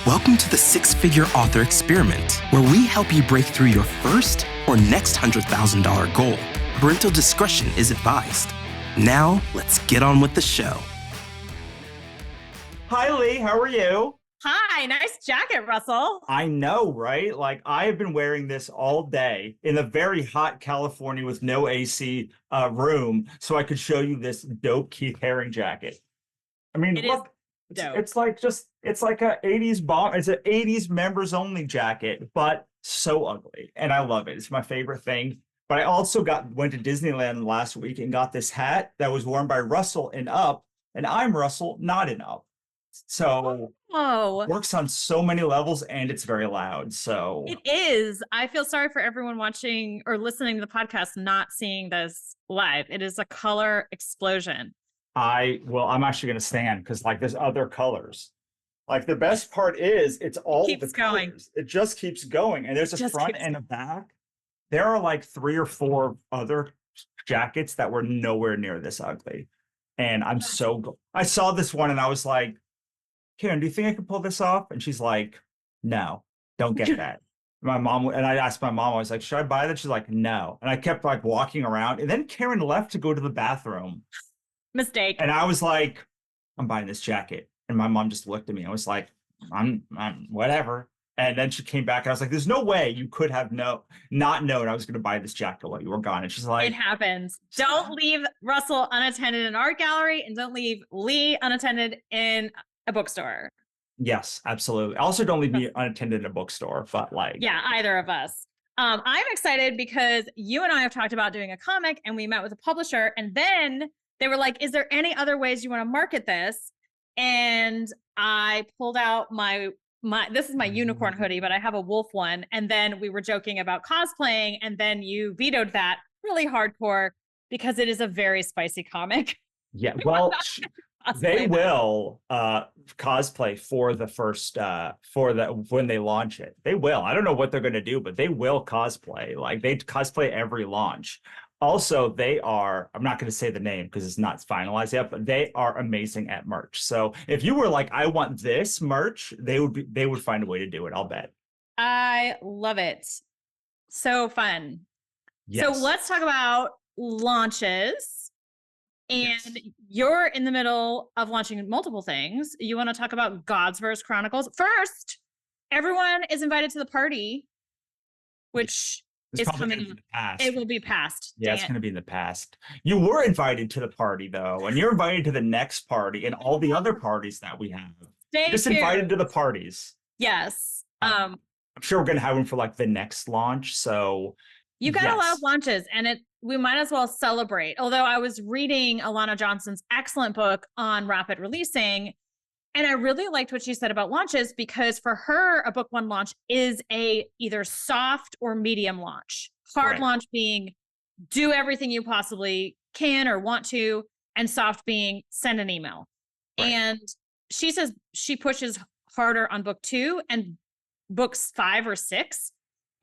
Welcome to the Six-Figure Author Experiment, where we help you break through your first or next $100,000 goal. Parental discretion is advised. Now, let's get on with the show. Hi, Lee. How are you? Hi, nice jacket, Russell. I know, right? Like, I have been wearing this all day in a very hot California with no AC room, so I could show you this dope Keith Haring jacket. I mean, It look, is dope. it's like a 80s bomb. It's an 80s members only jacket, but so ugly. And I love it. It's my favorite thing. But I also went to Disneyland last week and got this hat that was worn by Russell in Up, and I'm Russell, not in Up. So works on so many levels, and it's very loud. So it is. I feel sorry for everyone watching or listening to the podcast not seeing this live. It is a color explosion. I'm actually going to stand because like there's other colors. Like the best part is it's all keeps the going. colors. It just keeps going, and there's a front and a back. There are like 3 or 4 other jackets that were nowhere near this ugly, and I saw this one and I was like, Karen, do you think I could pull this off? And she's like, no, don't get that. I asked my mom, I was like, should I buy that? She's like, no. And I kept like walking around. And then Karen left to go to the bathroom. Mistake. And I was like, I'm buying this jacket. And my mom just looked at me. I was like, I'm whatever. And then she came back and I was like, there's no way you could have not known I was going to buy this jacket while you were gone. And she's like, it happens. Don't leave Russell unattended in an art gallery, and don't leave Lee unattended in a bookstore. Yes, absolutely. Also, don't leave me unattended in a bookstore, but like, yeah, either of us. I'm excited because you and I have talked about doing a comic, and we met with a publisher, and then they were like, is there any other ways you want to market this? And I pulled out my this is my unicorn hoodie, but I have a wolf one. And then we were joking about cosplaying, and then you vetoed that really hardcore because it is a very spicy comic. Yeah, well, they will cosplay for the first when they launch it. They will. I don't know what they're going to do, but they will cosplay. Like they cosplay every launch. Also, they are, I'm not going to say the name because it's not finalized yet, but they are amazing at merch. So if you were like, I want this merch, they would find a way to do it, I'll bet. I love it. So fun. Yes. So let's talk about launches. And you're in the middle of launching multiple things. You want to talk about God's Verse Chronicles. First, everyone is invited to the party, which is coming in the past. It will be past. Yeah, it's going to be in the past. You were invited to the party, though, and you're invited to the next party and all the other parties that we have. Just invited to the parties. Yes. I'm sure we're going to have them for like the next launch. So you got a lot of launches, and we might as well celebrate. Although I was reading Alana Johnson's excellent book on rapid releasing, and I really liked what she said about launches, because for her, a book one launch is a either soft or medium launch. Hard launch being do everything you possibly can or want to, and soft being send an email. Right. And she says she pushes harder on book 2 and books 5 or 6.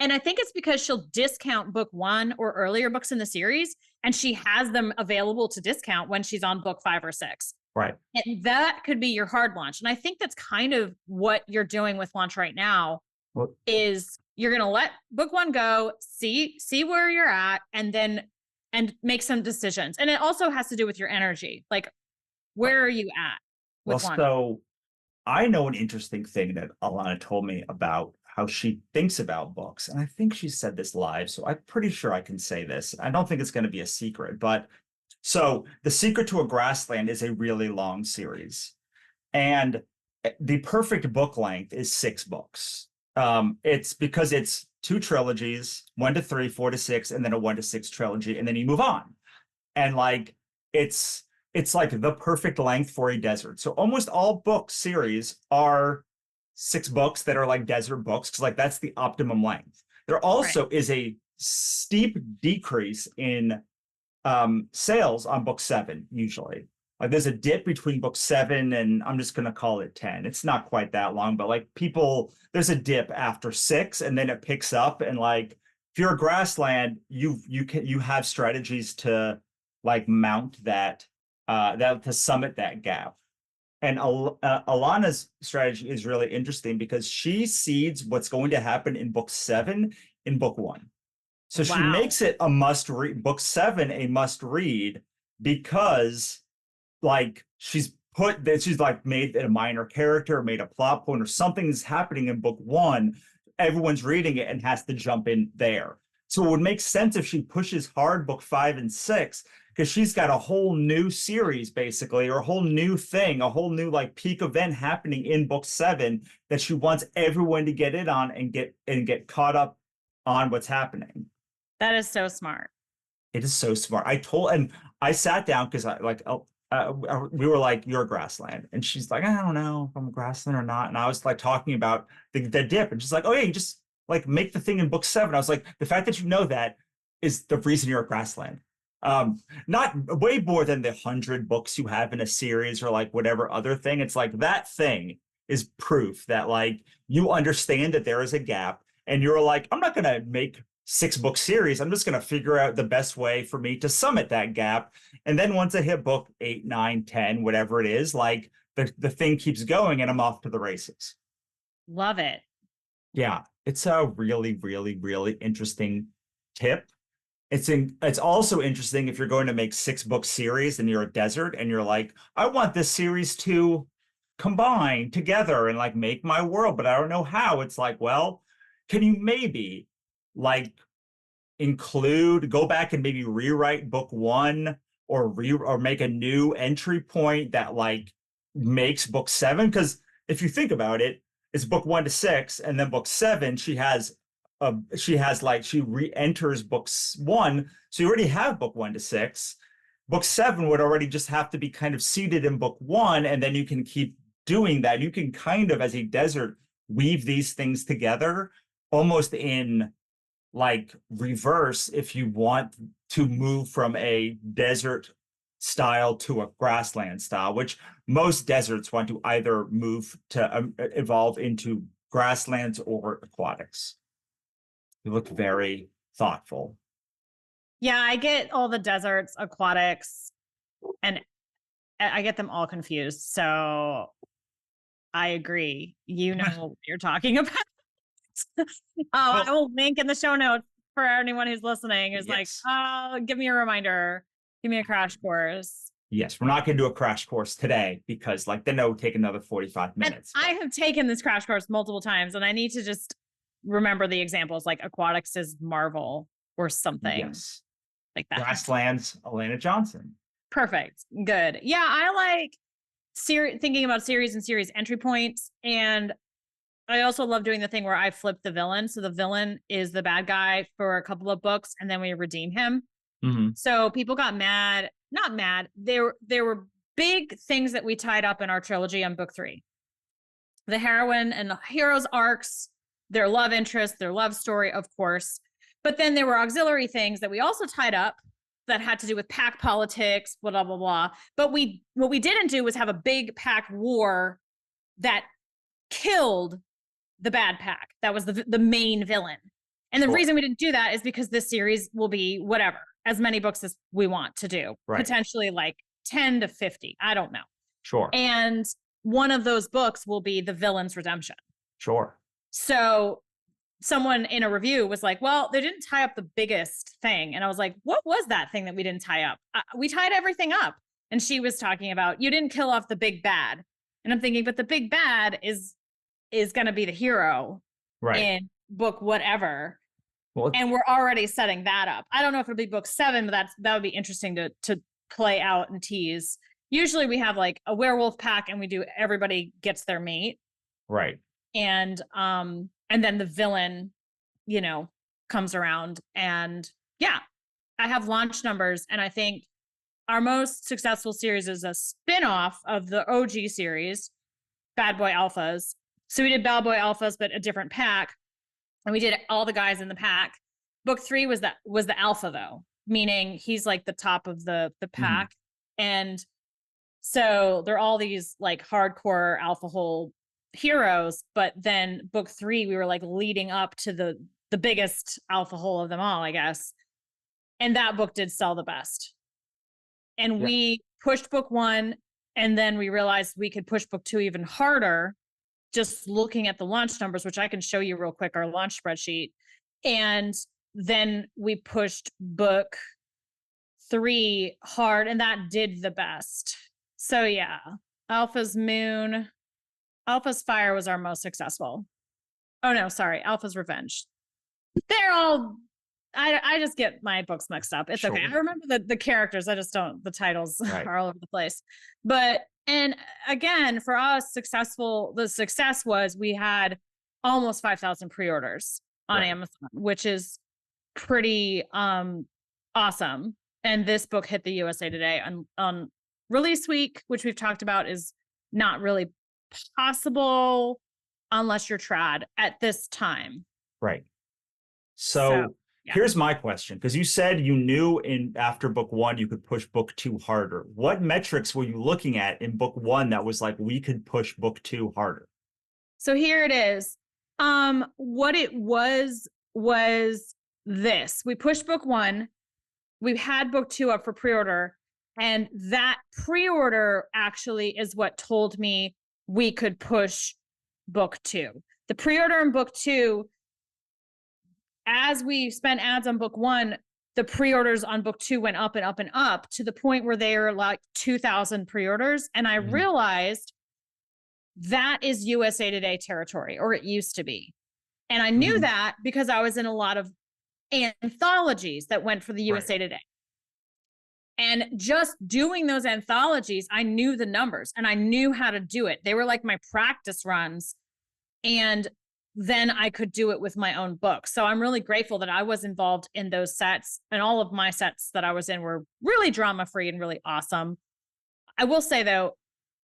And I think it's because she'll discount book 1 or earlier books in the series, and she has them available to discount when she's on book 5 or 6. Right. And that could be your hard launch. And I think that's kind of what you're doing with launch right now, is you're going to let book 1 go, see where you're at, and make some decisions. And it also has to do with your energy. Like, where are you at with one? So I know an interesting thing that Alana told me about how she thinks about books. And I think she said this live, so I'm pretty sure I can say this. I don't think it's going to be a secret, but so The Secret to a Grassland is a really long series. And the perfect book length is 6 books. It's because it's 2 trilogies, 1 to 3, 4 to 6, and then a 1 to 6 trilogy, and then you move on. And like, it's like the perfect length for a desert. So almost all book series are 6 books that are like desert books, because like that's the optimum length. There also is a steep decrease in sales on book 7 usually. Like there's a dip between book 7 and I'm just going to call it 10. It's not quite that long, but like there's a dip after 6 and then it picks up. And like if you're a Grassland, you have strategies to like mount that to summit that gap. And Alana's strategy is really interesting because she seeds what's going to happen in book 7 in book 1. So she Wow. makes it a must read, book 7 a must read, because like she's like made it a minor character, made a plot point, or something's happening in book 1. Everyone's reading it and has to jump in there. So it would make sense if she pushes hard book 5 and 6, because she's got a whole new series basically, or a whole new thing, a whole new like peak event happening in book 7 that she wants everyone to get in on and get caught up on what's happening. That is so smart. It is so smart. I sat down because we were like, you're a grassland. And she's like, I don't know if I'm a grassland or not. And I was like talking about the dip. And she's like, oh yeah, you just like make the thing in book 7. I was like, the fact that you know that is the reason you're a grassland. Not way more than the 100 books you have in a series or like whatever other thing. It's like that thing is proof that like you understand that there is a gap, and you're like, I'm not going to make 6-book series. I'm just going to figure out the best way for me to summit that gap. And then once I hit book 8, 9, 10, whatever it is, like the thing keeps going and I'm off to the races. Love it. Yeah, it's a really, really, really interesting tip. It's also interesting if you're going to make 6-book series and you're a desert and you're like, I want this series to combine together and like make my world, but I don't know how. It's like, well, can you maybe like go back and maybe rewrite book 1 or make a new entry point that like makes book 7? Because if you think about it, it's book 1 to 6, and then book 7 she re-enters books 1, so you already have book 1 to 6. Book 7 would already just have to be kind of seated in book 1, and then you can keep doing that. You can kind of, as a desert, weave these things together almost in like reverse if you want to move from a desert style to a grassland style, which most deserts want to either move to evolve into grasslands or aquatics. You look very thoughtful. Yeah, I get all the deserts, aquatics, and I get them all confused. So I agree. You know what you're talking about. I will link in the show notes for anyone who's listening. Is like, oh, give me a reminder. Give me a crash course. Yes, we're not going to do a crash course today because like then it would take another 45 minutes. I have taken this crash course multiple times, and I need to just remember the examples, like aquatics is Marvel or something. Yes. Like that. Grasslands, Elena Johnson. Perfect. Good. Yeah, I like thinking about series and series entry points. And I also love doing the thing where I flip the villain. So the villain is the bad guy for a couple of books, and then we redeem him. Mm-hmm. So people got mad, not mad. There were big things that we tied up in our trilogy on book 3. The heroine and the hero's arcs, their love interest, their love story, of course. But then there were auxiliary things that we also tied up that had to do with pack politics, blah, blah, blah. But what we didn't do was have a big pack war that killed the bad pack. That was the main villain. And the reason we didn't do that is because this series will be whatever, as many books as we want to do, potentially like 10 to 50. I don't know. Sure. And one of those books will be the villain's redemption. Sure. So someone in a review was like, well, they didn't tie up the biggest thing. And I was like, what was that thing that we didn't tie up? We tied everything up. And she was talking about, you didn't kill off the big bad. And I'm thinking, but the big bad is going to be the hero in book whatever. Well, and we're already setting that up. I don't know if it'll be book 7, but that would be interesting to play out and tease. Usually we have like a werewolf pack and we do everybody gets their mate. Right. And then the villain, comes around. And yeah, I have launch numbers. And I think our most successful series is a spin-off of the OG series, Bad Boy Alphas. So we did Bad Boy Alphas, but a different pack. And we did all the guys in the pack. Book 3 was the alpha though, meaning he's like the top of the pack. Mm-hmm. And so they're all these like hardcore alpha hole heroes. But then book 3, we were like leading up to the biggest alpha hole of them all, I guess. And that book did sell the best. And we pushed book 1 And then we realized we could push book 2 even harder, just looking at the launch numbers, which I can show you real quick, our launch spreadsheet. And then we pushed book 3 hard, and that did the best. So yeah, Alpha's Fire was our most successful. Oh no, sorry, Alpha's Revenge. They're all, I just get my books mixed up. It's okay. I remember the characters. I just don't, the titles are all over the place. But, and again, for us, the success was we had almost 5,000 pre-orders on Amazon, which is pretty awesome. And this book hit the USA Today on release week, which we've talked about is not really possible unless you're trad at this time. Right. So here's my question, because you said you knew after book 1 you could push book 2 harder. What metrics were you looking at in book 1 that was like we could push book 2 harder? So here it is. What it was this. We pushed book 1. We had book 2 up for pre-order, and that pre-order actually is what told me we could push book 2. The pre-order in book 2, as we spent ads on book 1, the pre-orders on book 2 went up and up and up to the point where they were like 2,000 pre-orders. And I realized that is USA Today territory, or it used to be. And I knew that because I was in a lot of anthologies that went for the USA Today. And just doing those anthologies, I knew the numbers and I knew how to do it. They were like my practice runs. And then I could do it with my own book. So I'm really grateful that I was involved in those sets, and all of my sets that I was in were really drama-free and really awesome. I will say though,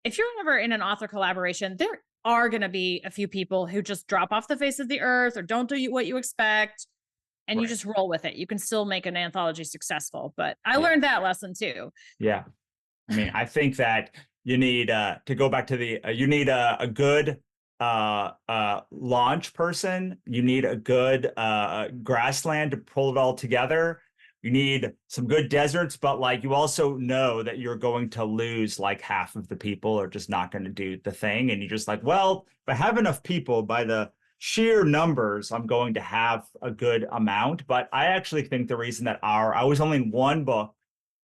if you're ever in an author collaboration, there are going to be a few people who just drop off the face of the earth or don't do what you expect. And you just roll with it. You can still make an anthology successful, but I learned that lesson too. Yeah. I mean, I think that you need, to go back to you need a good launch person. You need a good grassland to pull it all together. You need some good deserts, but like you also know that you're going to lose like half of the people are just not going to do the thing. And you're just like, well, if I have enough people by the sheer numbers, I'm going to have a good amount. But I actually think the reason that I was only in one book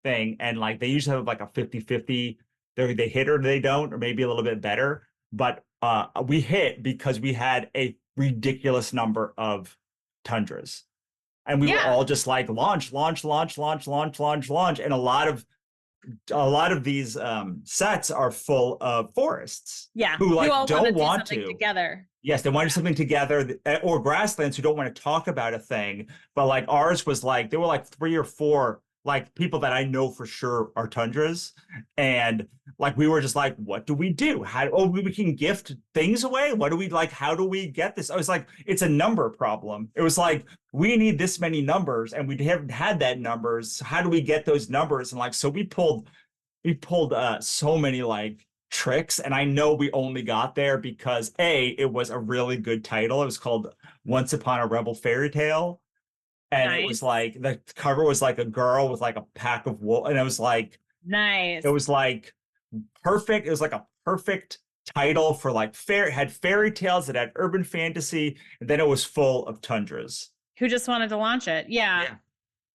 thing, and like they usually have like a 50-50, they hit or they don't, or maybe a little bit better. But we hit because we had a ridiculous number of tundras. And we were all just like launch. And a lot of these sets are full of forests. Yeah. Who like all don't want to together. Yes, they want to do something together, or grasslands who don't want to talk about a thing. But like ours was like, there were like 3 or 4 like people that I know for sure are tundras. And like, we were just like, what do we do? We can gift things away. What do we like? How do we get this? I was like, it's a number problem. It was like, we need this many numbers and we haven't had that numbers. How do we get those numbers? And like, so we pulled so many like tricks. And I know we only got there because it was a really good title. It was called Once Upon a Rebel Fairy Tale. And It was like, the cover was like a girl with like a pack of wolves. And it was like, nice. It was like perfect. It was like a perfect title for like it had fairy tales, it had urban fantasy, and then it was full of tundras. Who just wanted to launch it. Yeah.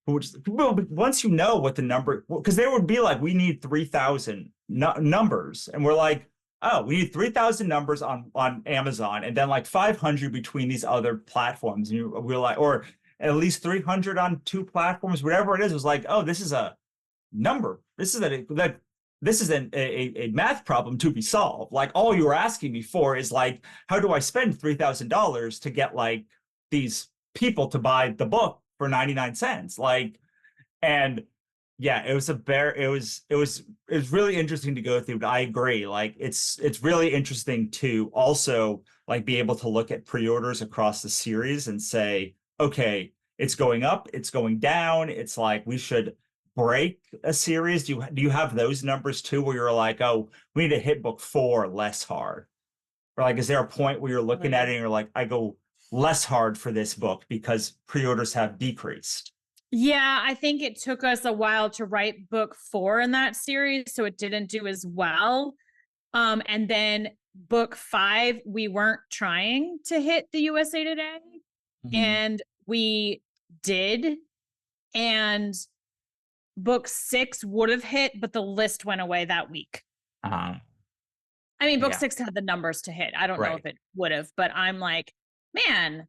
Well, once you know what the number, because they would be like, we need 3,000 numbers. And we're like, oh, we need 3,000 numbers on Amazon, and then like 500 between these other platforms. And we're like, or at least 300 on 2 platforms, whatever it is. It was like, oh, this is a number. This is a math problem to be solved. Like, all you were asking me for is like, how do I spend $3,000 to get like these people to buy the book for 99 cents? Like, and yeah, it was really interesting to go through. But I agree. Like, it's really interesting to also like be able to look at pre-orders across the series and say, okay, it's going up, it's going down. It's like, we should break a series. Do you have those numbers too, where you're like, oh, we need to hit book 4 less hard? Or like, is there a point where you're looking at it and you're like, I go less hard for this book because pre-orders have decreased? Yeah, I think it took us a while to write book 4 in that series, so it didn't do as well. And then book 5, we weren't trying to hit the USA Today, and we did. And book 6 would have hit, but the list went away that week. Uh-huh. I mean, book Yeah. 6 had the numbers to hit. I don't know Right. if it would have, but I'm like, man,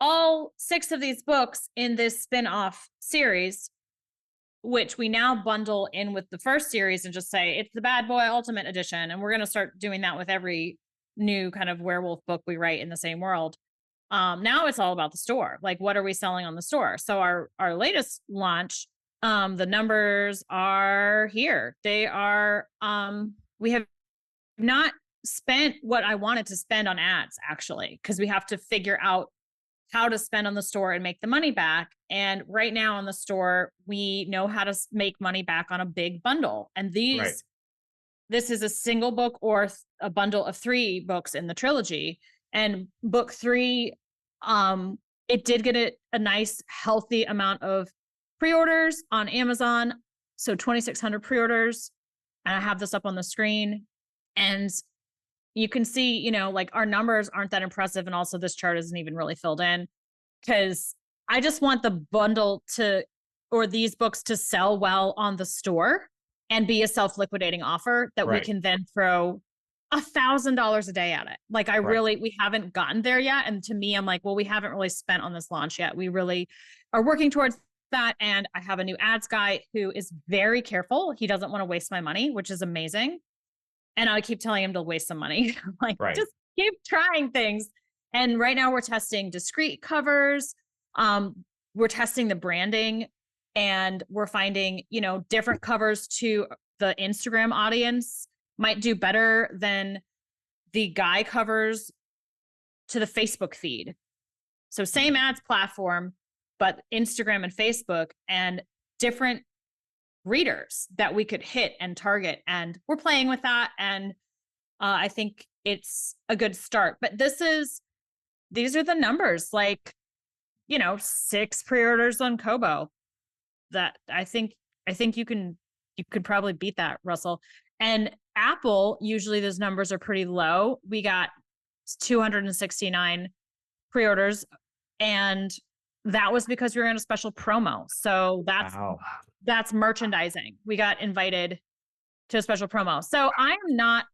all 6 of these books in this spin-off series, which we now bundle in with the first series and just say it's the Bad Boy Ultimate Edition. And we're going to start doing that with every new kind of werewolf book we write in the same world. Now it's all about the store. Like, what are we selling on the store? So our latest launch, the numbers are here. They are, we have not spent what I wanted to spend on ads, actually, because we have to figure out how to spend on the store and make the money back. And right now on the store, we know how to make money back on a big bundle. And this is a single book or a bundle of 3 books in the trilogy. And book 3, it did get a nice, healthy amount of pre-orders on Amazon. So 2,600 pre-orders. And I have this up on the screen. And you can see, you know, like our numbers aren't that impressive. And also this chart isn't even really filled in because I just want the bundle or these books to sell well on the store and be a self-liquidating offer that we can then throw $1,000 a day at it. Like we haven't gotten there yet. And to me, I'm like, well, we haven't really spent on this launch yet. We really are working towards that. And I have a new ads guy who is very careful. He doesn't want to waste my money, which is amazing. And I keep telling him to waste some money. Like, just keep trying things. And right now we're testing discrete covers. We're testing the branding, and we're finding, you know, different covers to the Instagram audience might do better than the guy covers to the Facebook feed. So same ads platform, but Instagram and Facebook, and different readers that we could hit and target. And we're playing with that. And I think it's a good start. But these are the numbers, like, you know, 6 pre-orders on Kobo. That I think you could probably beat that, Russell. And Apple, usually those numbers are pretty low. We got 269 pre-orders, and that was because we were in a special promo. So that's merchandising. We got invited to a special promo. So I'm not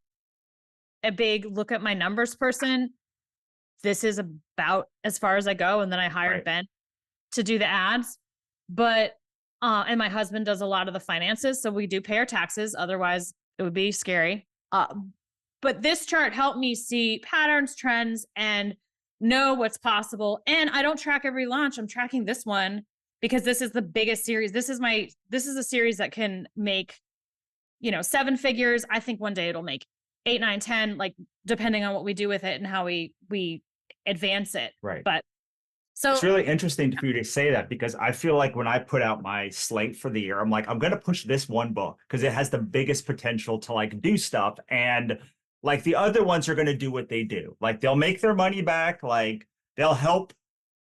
a big look at my numbers person. This is about as far as I go. And then I hired Ben to do the ads. But and my husband does a lot of the finances. So we do pay our taxes. Otherwise it would be scary. But this chart helped me see patterns, trends, and know what's possible. And I don't track every launch. I'm tracking this one because this is the biggest series. This is a series that can make, you know, 7 figures. I think one day it'll make 8, 9, 10, like depending on what we do with it and how we advance it. Right. But so it's really interesting for you to say that, because I feel like when I put out my slate for the year, I'm like, I'm going to push this one book because it has the biggest potential to like do stuff. And like the other ones are going to do what they do. Like they'll make their money back. Like they'll help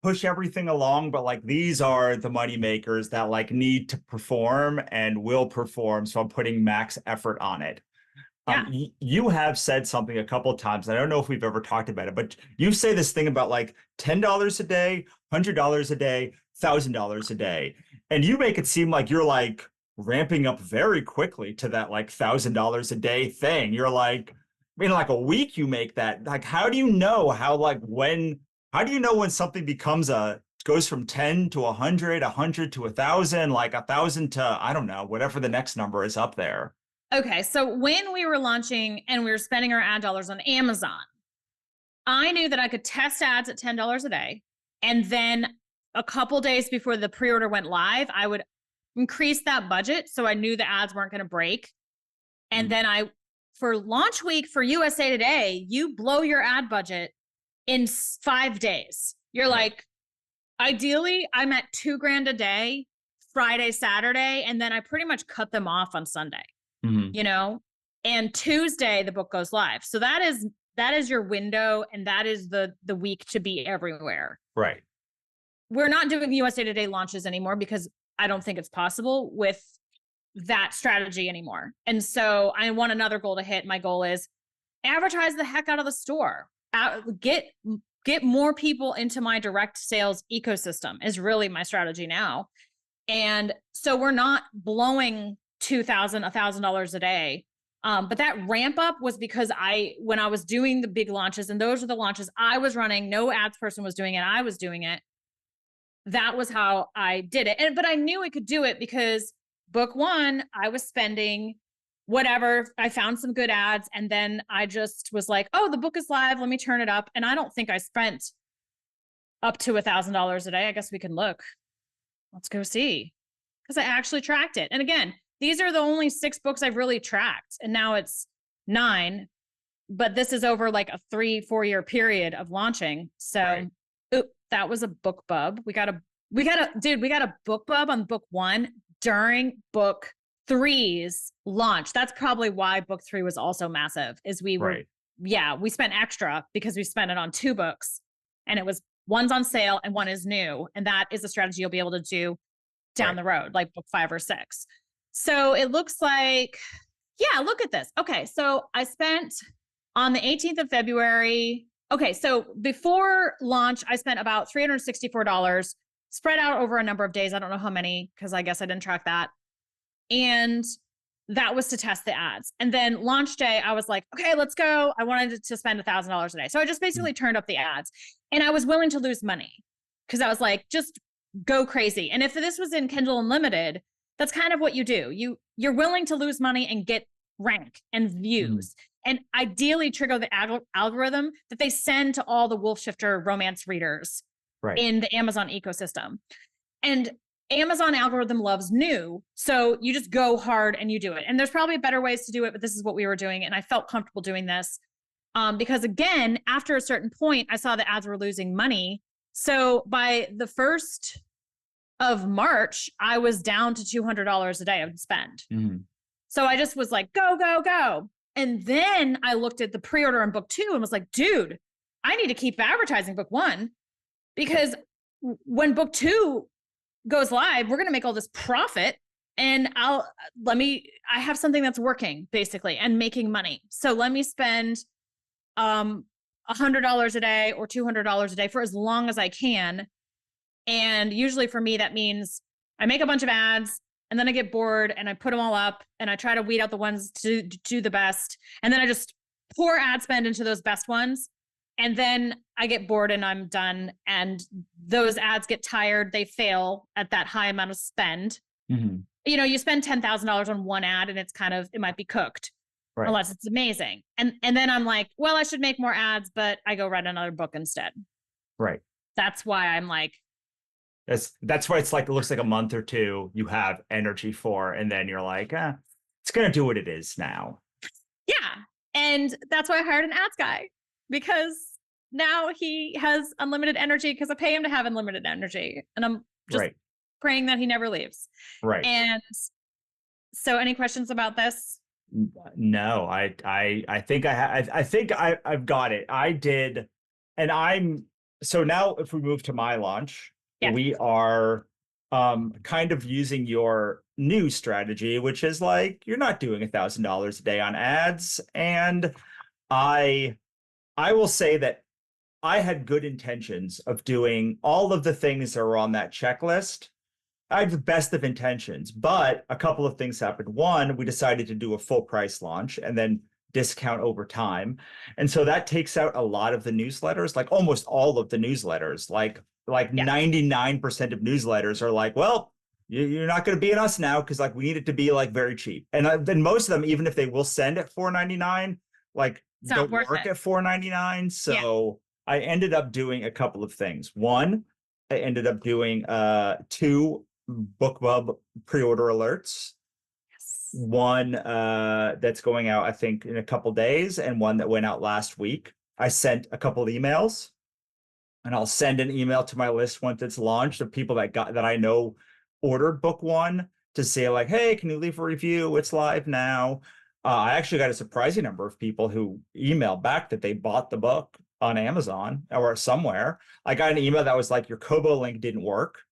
push everything along. But like these are the money makers that like need to perform and will perform. So I'm putting max effort on it. Yeah. You have said something a couple of times. I don't know if we've ever talked about it, but you say this thing about like $10 a day, $100 a day, $1,000 a day. And you make it seem like you're like ramping up very quickly to that like $1,000 a day thing. You're like, in like a week you make that. Like, how do you know how when something goes from 10 to 100, 100 to 1,000, like 1,000 to, I don't know, whatever the next number is up there? Okay, so when we were launching and we were spending our ad dollars on Amazon, I knew that I could test ads at $10 a day. And then a couple days before the pre-order went live, I would increase that budget. So I knew the ads weren't going to break. And then for launch week for USA Today, you blow your ad budget in 5 days. You're like, ideally, I'm at $2,000 a day, Friday, Saturday, and then I pretty much cut them off on Sunday. You know, and Tuesday the book goes live. So that is your window, and that is the week to be everywhere. Right. we're not doing USA Today launches anymore because I don't think it's possible with that strategy anymore. And so I want another goal to hit. My goal is advertise the heck out of the store. Get more people into my direct sales ecosystem is really my strategy now. And so we're not blowing $1,000 a day. But that ramp up was because when I was doing the big launches, and those are the launches I was running, no ads person was doing it, I was doing it. That was how I did it. But I knew I could do it because book one, I was spending whatever. I found some good ads. And then I just was like, oh, the book is live. Let me turn it up. And I don't think I spent up to $1,000 a day. I guess we can look. Let's go see. Because I actually tracked it. And again, these are the only 6 books I've really tracked. And now it's 9. But this is over like a 3-4 year period of launching. So Right. that was a book bub. We got a book bub on book 1 during book 3's launch. That's probably why book 3 was also massive, is we spent extra because we spent it on 2 books, and it was one's on sale and one is new. And that is a strategy you'll be able to do down the road, like book 5 or 6. So it looks like, yeah, look at this. Okay. So I spent on the 18th of February. Okay. So before launch, I spent about $364 spread out over a number of days. I don't know how many, because I guess I didn't track that. And that was to test the ads. And then launch day, I was like, okay, let's go. I wanted to spend $1,000 a day. So I just basically turned up the ads, and I was willing to lose money because I was like, just go crazy. And if this was in Kindle Unlimited, that's kind of what you do. You're willing to lose money and get rank and views, and ideally trigger the algorithm that they send to all the Wolf Shifter romance readers in the Amazon ecosystem. And Amazon algorithm loves new. So you just go hard and you do it. And there's probably better ways to do it, but this is what we were doing. And I felt comfortable doing this because again, after a certain point, I saw the ads were losing money. So by the 1st of March, I was down to $200 a day I would spend. So I just was like, go, go, go. And then I looked at the pre-order on book 2 and was like, dude, I need to keep advertising book 1 because when book 2 goes live, we're going to make all this profit, and I have something that's working basically and making money. So let me spend $100 a day or $200 a day for as long as I can. And usually for me, that means I make a bunch of ads and then I get bored and I put them all up and I try to weed out the ones to do the best. And then I just pour ad spend into those best ones. And then I get bored and I'm done. And those ads get tired. They fail at that high amount of spend. You know, you spend $10,000 on one ad and it might be cooked unless it's amazing. And then I'm like, well, I should make more ads, but I go write another book instead. Right. That's why I'm like, that's why it's like, it looks like a month or 2 you have energy for, and then you're like, it's going to do what it is now. Yeah. And that's why I hired an ads guy, because now he has unlimited energy because I pay him to have unlimited energy. And I'm just praying that he never leaves. Right. And so any questions about this? No, I think I've got it. I did. And so now if we move to my launch, we are kind of using your new strategy, which is like, you're not doing $1,000 a day on ads. And I will say that I had good intentions of doing all of the things that were on that checklist. I had the best of intentions, but a couple of things happened. One, we decided to do a full price launch and then discount over time. And so that takes out a lot of the newsletters, like almost all of the newsletters, like 99% of newsletters are like, well, you're not going to be in us now because like we need it to be like very cheap. And then most of them, even if they will send at $4.99, like don't work at $4.99. So I ended up doing a couple of things. One, I ended up doing 2 BookBub pre-order alerts. One that's going out, I think, in a couple days, and one that went out last week. I sent a couple of emails, and I'll send an email to my list once it's launched of people that I know ordered book 1 to say like, hey, can you leave a review? It's live now. I actually got a surprising number of people who emailed back that they bought the book on Amazon or somewhere. I got an email that was like, your Kobo link didn't work.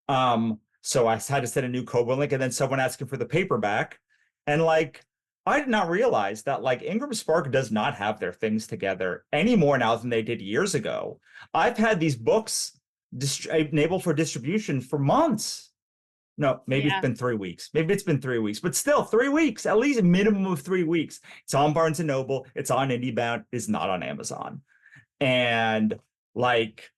So I had to send a new Kobo link, and then someone asking for the paperback. And like, I did not realize that like Ingram Spark does not have their things together any more now than they did years ago. I've had these books enabled for distribution for months. No, maybe it's been 3 weeks. Maybe it's been 3 weeks, but still 3 weeks, at least a minimum of 3 weeks. It's on Barnes and Noble. It's on IndieBound. It's not on Amazon. And like,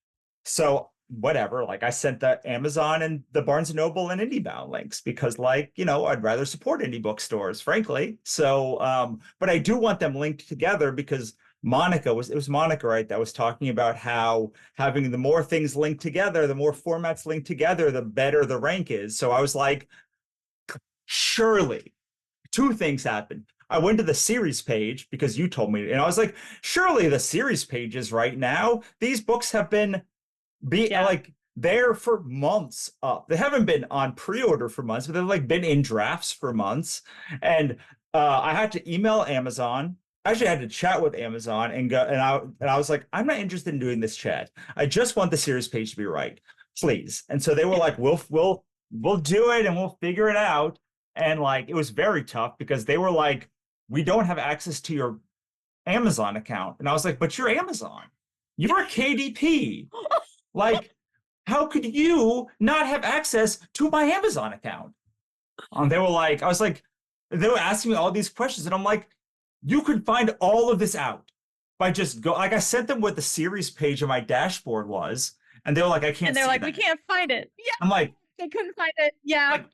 so whatever, like I sent the Amazon and the Barnes and Noble and IndieBound links because like, you know, I'd rather support indie bookstores, frankly. So, but I do want them linked together because it was Monica, right, that was talking about how having the more things linked together, the more formats linked together, the better the rank is. So I was like, surely two things happened. I went to the series page because you told me, and I was like, surely the series pages right now, these books have been like there for months up. They haven't been on pre-order for months, but they've like been in drafts for months. And I had to email Amazon. Actually, I had to chat with Amazon and I was like, I'm not interested in doing this chat. I just want the series page to be right, please. And so they were like, we'll do it and we'll figure it out. And like, it was very tough because they were like, we don't have access to your Amazon account. And I was like, but you're Amazon. You're a KDP. Like, how could you not have access to my Amazon account? They were like, they were asking me all these questions. And I'm like, you could find all of this out by just like, I sent them what the series page of my dashboard was. And they were like, I can't. And they're like, we can't find it. Yeah. I'm like, they couldn't find it. Yeah. Like,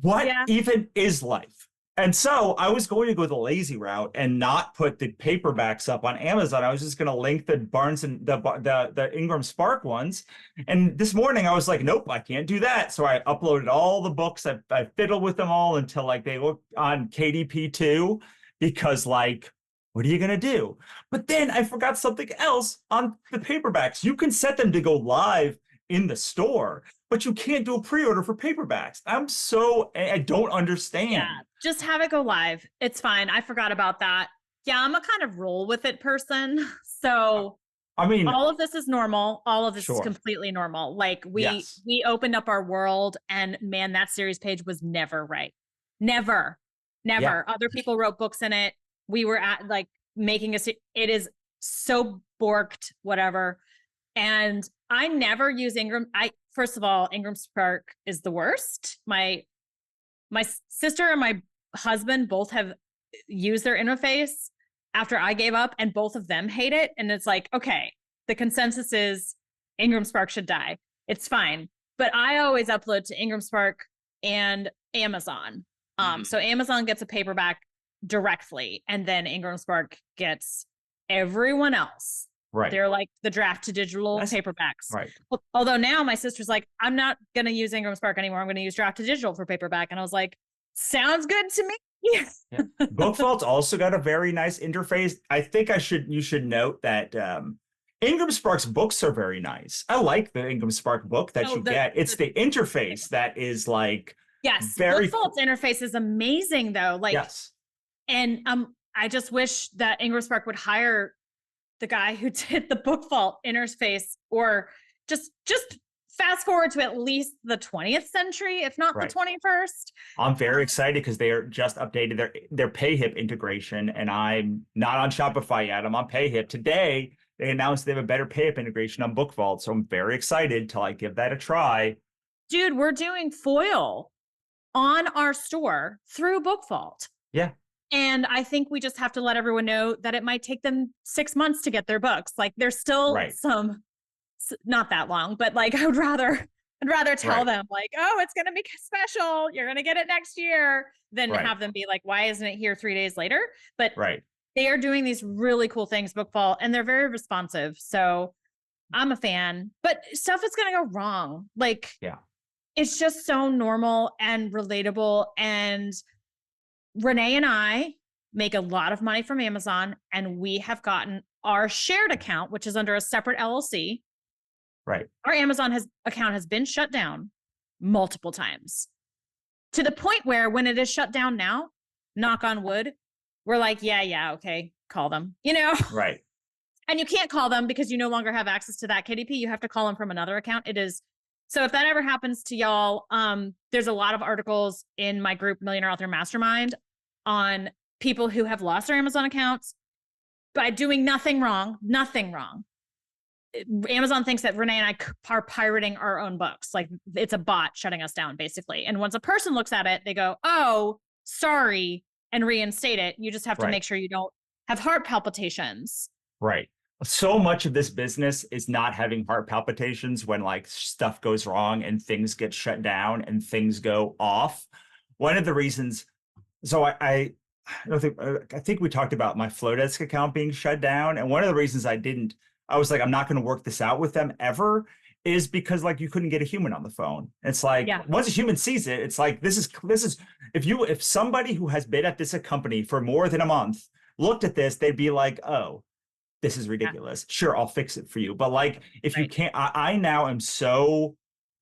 what even is life? And so I was going to go the lazy route and not put the paperbacks up on Amazon. I was just going to link the Barnes and the Ingram Spark ones. And this morning I was like, nope, I can't do that. So I uploaded all the books. I fiddled with them all until like they were on KDP2 because like, what are you going to do? But then I forgot something else on the paperbacks. You can set them to go live in the store, but you can't do a pre-order for paperbacks. I don't understand. Yeah, just have it go live. It's fine. I forgot about that. Yeah, I'm a kind of roll with it person. So I mean, all of this is normal. All of this is completely normal. Like we opened up our world and man, that series page was never right. Never. Yeah. Other people wrote books in it. We were at like making it is so borked, whatever. And I never use Ingram. First of all, Ingram Spark is the worst. My sister and my husband both have used their interface after I gave up, and both of them hate it. And it's like, okay, the consensus is Ingram Spark should die. It's fine. But I always upload to Ingram Spark and Amazon. So Amazon gets a paperback directly, and then Ingram Spark gets everyone else. Right. They're like the draft to digital paperbacks. Right. Although now my sister's like, I'm not going to use Ingram Spark anymore. I'm going to use draft to digital for paperback. And I was like, sounds good to me. Yeah. BookVault's also got a very nice interface. I think you should note that Ingram Spark's books are very nice. I like the Ingram Spark book that you get. It's the interface that is like BookVault's interface is amazing though. Like and I just wish that Ingram Spark would hire the guy who did the BookVault interface, or just fast forward to at least the 20th century, if not the 21st. I'm very excited because they are just updated their PayHip integration, and I'm not on Shopify yet. I'm on PayHip. Today, they announced they have a better PayHip integration on BookVault, so I'm very excited to like give that a try. Dude, we're doing foil on our store through BookVault. Yeah. And I think we just have to let everyone know that it might take them 6 months to get their books. Like there's still not that long, but like I'd rather tell them like, oh, it's going to be special. You're going to get it next year than have them be like, why isn't it here 3 days later? But they are doing these really cool things, BookVault, and they're very responsive. So I'm a fan, but stuff is going to go wrong. Like, it's just so normal and relatable. And Renee and I make a lot of money from Amazon, and we have gotten our shared account, which is under a separate LLC. Right. Our Amazon account has been shut down multiple times, to the point where when it is shut down now, knock on wood, we're like, yeah, okay, call them, you know? Right. And you can't call them because you no longer have access to that KDP. You have to call them from another account. It is. So if that ever happens to y'all, there's a lot of articles in my group, Millionaire Author Mastermind, on people who have lost their Amazon accounts by doing nothing wrong. Amazon thinks that Renee and I are pirating our own books. Like it's a bot shutting us down, basically. And once a person looks at it, they go, oh, sorry, and reinstate it. You just have to make sure you don't have heart palpitations. Right. So much of this business is not having heart palpitations when like stuff goes wrong and things get shut down and things go off. One of the reasons, so I think we talked about my Flowdesk account being shut down. And one of the reasons I was like, I'm not going to work this out with them ever, is because like you couldn't get a human on the phone. It's like once a human sees it, it's like this is if somebody who has been at this company for more than a month looked at this, they'd be like, oh, this is ridiculous. Sure, I'll fix it for you. But like, if you can't, I now am so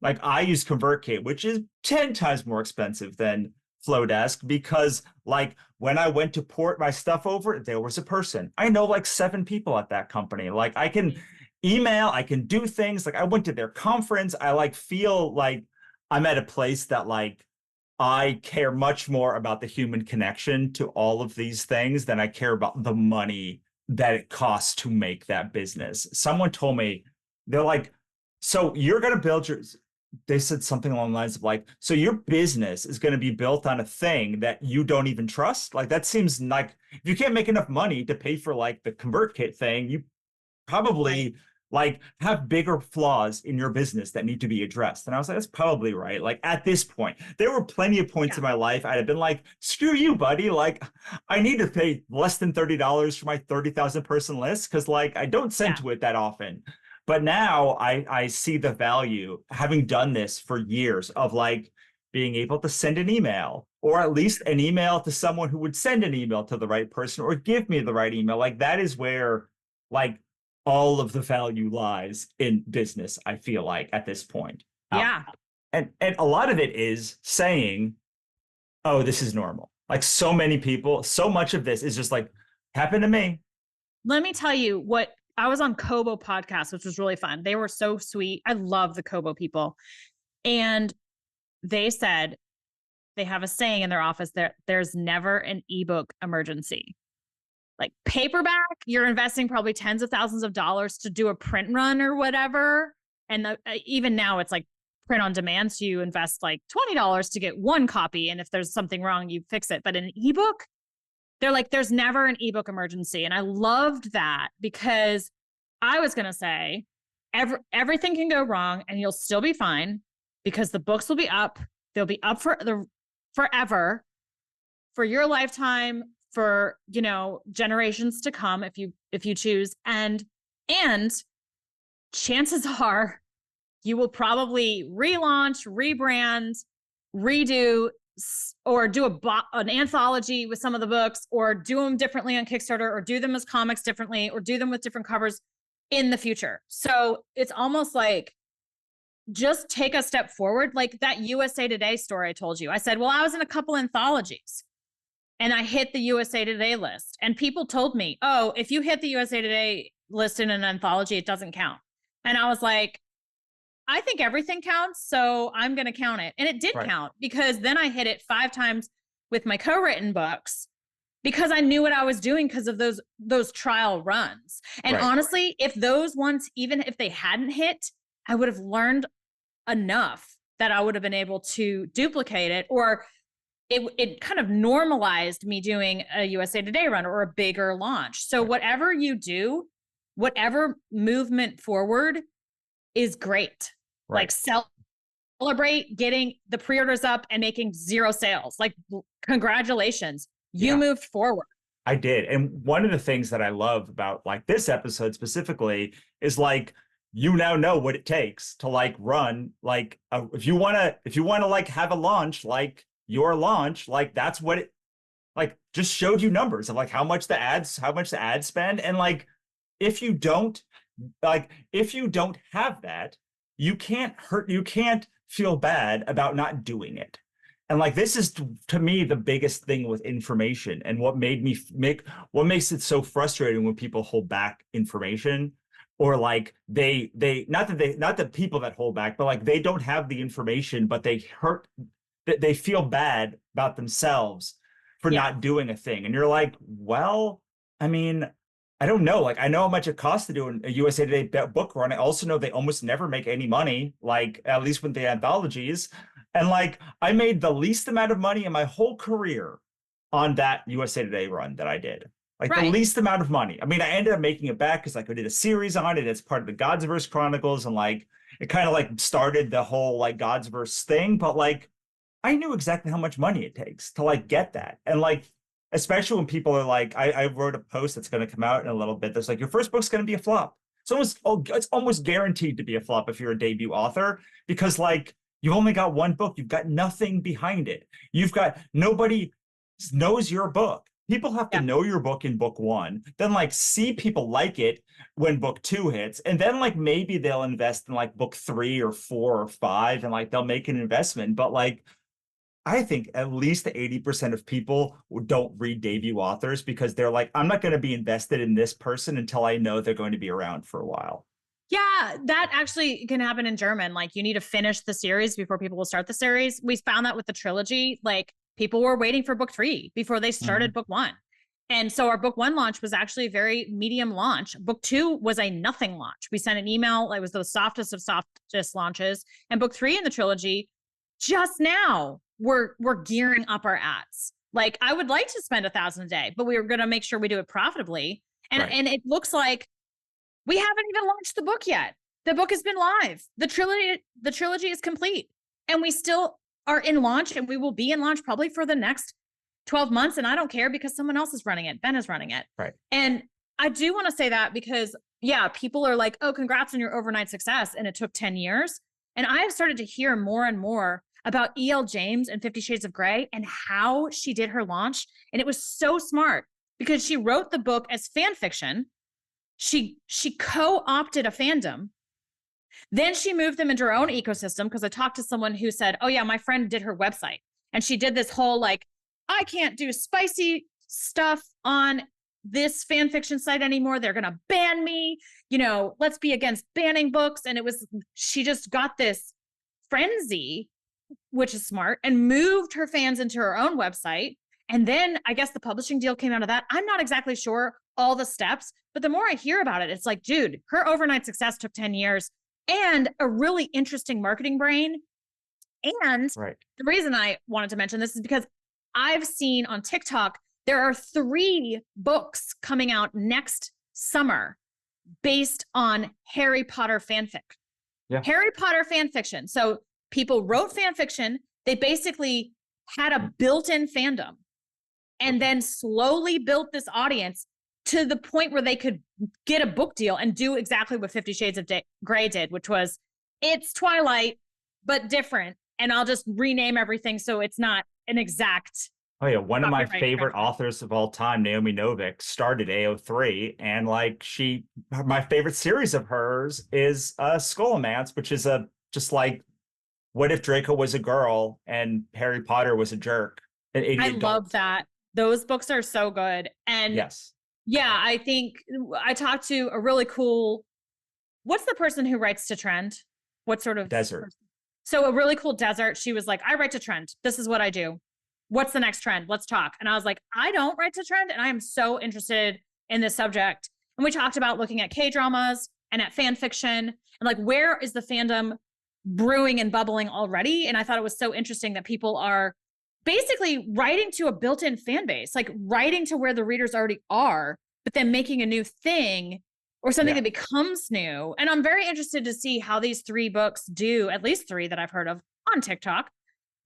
like, I use ConvertKit, which is 10 times more expensive than Flowdesk, because like when I went to port my stuff over, there was a person. I know like 7 people at that company. Like I can email, I can do things. Like I went to their conference. I like feel like I'm at a place that like I care much more about the human connection to all of these things than I care about the money that it costs to make that business. Someone told me, they're like, so you're going to build they said something along the lines of like, so your business is going to be built on a thing that you don't even trust? Like, that seems like if you can't make enough money to pay for like the ConvertKit thing, you probably like have bigger flaws in your business that need to be addressed. And I was like, that's probably right. Like at this point, there were plenty of points in my life I'd have been like, screw you, buddy. Like I need to pay less than $30 for my 30,000 person list, because like I don't send to it that often. But now I see the value, having done this for years, of like being able to send an email, or at least an email to someone who would send an email to the right person or give me the right email. Like that is where like all of the value lies in business, I feel like, at this point. And a lot of it is saying, oh, this is normal. Like so many people, so much of this is just like, happened to me. Let me tell you what, I was on Kobo podcast, which was really fun. They were so sweet. I love the Kobo people. And they said they have a saying in their office that there's never an ebook emergency. Like paperback, you're investing probably tens of thousands of dollars to do a print run or whatever. And even now it's like print on demand. So you invest like $20 to get one copy. And if there's something wrong, you fix it. But an ebook, they're like, there's never an ebook emergency. And I loved that, because I was going to say everything can go wrong and you'll still be fine, because the books will be up. They'll be up forever, for your lifetime, for, you know, generations to come, if you choose. And chances are you will probably relaunch, rebrand, redo, or do an anthology with some of the books, or do them differently on Kickstarter, or do them as comics differently, or do them with different covers in the future. So it's almost like, just take a step forward. Like that USA Today story I told you. I said, well, I was in a couple anthologies and I hit the USA Today list, and people told me, oh, if you hit the USA Today list in an anthology, it doesn't count. And I was like, I think everything counts, so I'm going to count it. And it did count, because then I hit it 5 times with my co-written books, because I knew what I was doing because of those trial runs. And honestly, if those ones, even if they hadn't hit, I would have learned enough that I would have been able to duplicate it, or it kind of normalized me doing a USA Today run or a bigger launch. So whatever you do, whatever movement forward is great. Like celebrate getting the pre-orders up and making 0 sales. Like, congratulations, you moved forward. I did. And one of the things that I love about like this episode specifically is like, you now know what it takes to like run, like if you want to like have a launch, like your launch, like that's what it like just showed you numbers of like how much the ads spend. And like, if you don't have that, you can't feel bad about not doing it. And like, this is to me the biggest thing with information, and what made me what makes it so frustrating when people hold back information, or like they not the people that hold back, but like they don't have the information, but they feel bad about themselves for Yeah. not doing a thing. And you're like, well, I mean, I don't know. Like, I know how much it costs to do a USA Today book run. I also know they almost never make any money, like at least with the anthologies. And like, I made the least amount of money in my whole career on that USA Today run that I did. Like the Right. least amount of money. I mean, I ended up making it back because like I did a series on it. It's part of the Godsverse Chronicles, and like it kind of like started the whole like Godsverse thing. But like, I knew exactly how much money it takes to like get that. And like, especially when people are like, I wrote a post that's going to come out in a little bit that's like, your first book's going to be a flop. It's almost guaranteed to be a flop if you're a debut author, because like you've only got one book, you've got nothing behind it. You've got nobody knows your book. People have to know your book in book one, then like see people like it when book two hits, and then like maybe they'll invest in like book 3 or 4 or 5, and like they'll make an investment. But like, I think at least 80% of people don't read debut authors because they're like, I'm not going to be invested in this person until I know they're going to be around for a while. Yeah, that actually can happen in German. Like, you need to finish the series before people will start the series. We found that with the trilogy. Like, people were waiting for book 3 before they started book 1. And so our book 1 launch was actually a very medium launch. Book 2 was a nothing launch. We sent an email. It was the softest of softest launches. And book 3 in the trilogy, just now, we're gearing up our ads. Like, I would like to spend $1,000 a day, but we were going to make sure we do it profitably. And it looks like we haven't even launched the book yet. The book has been live. The trilogy is complete, and we still are in launch, and we will be in launch probably for the next 12 months. And I don't care because someone else is running it. Ben is running it. Right. And I do want to say that because, yeah, people are like, oh, congrats on your overnight success. And it took 10 years. And I have started to hear more and more about E.L. James and 50 Shades of Grey and how she did her launch. And it was so smart because she wrote the book as fan fiction. She co-opted a fandom. Then she moved them into her own ecosystem, because I talked to someone who said, oh yeah, my friend did her website. And she did this whole like, I can't do spicy stuff on this fan fiction site anymore. They're going to ban me. You know, let's be against banning books. And she just got this frenzy, which is smart, and moved her fans into her own website. And then I guess the publishing deal came out of that. I'm not exactly sure all the steps, but the more I hear about it, it's like, dude, her overnight success took 10 years and a really interesting marketing brain. And the reason I wanted to mention this is because I've seen on TikTok, there are 3 books coming out next summer based on Harry Potter fanfic. Yeah. Harry Potter fan fiction. So people wrote fan fiction. They basically had a built-in fandom and then slowly built this audience to the point where they could get a book deal and do exactly what 50 Shades of Grey did, which was, it's Twilight, but different. And I'll just rename everything so it's not an exact. Oh yeah, one of my favorite authors of all time, Naomi Novik, started AO3, and like my favorite series of hers is Scholomance, which is just like, what if Draco was a girl and Harry Potter was a jerk? I love that. Those books are so good. And yes. Yeah, I think I talked to a really cool, what's the person who writes to trend? What sort of Desert? Person? So a really cool Desert. She was like, I write to trend. This is what I do. What's the next trend? Let's talk. And I was like, I don't write to trend, and I am so interested in this subject. And we talked about looking at K-dramas and at fan fiction, and like, where is the fandom brewing and bubbling already? And I thought it was so interesting that people are basically writing to a built-in fan base, like writing to where the readers already are, but then making a new thing or something that becomes new. And I'm very interested to see how these 3 books do, at least 3 that I've heard of on TikTok,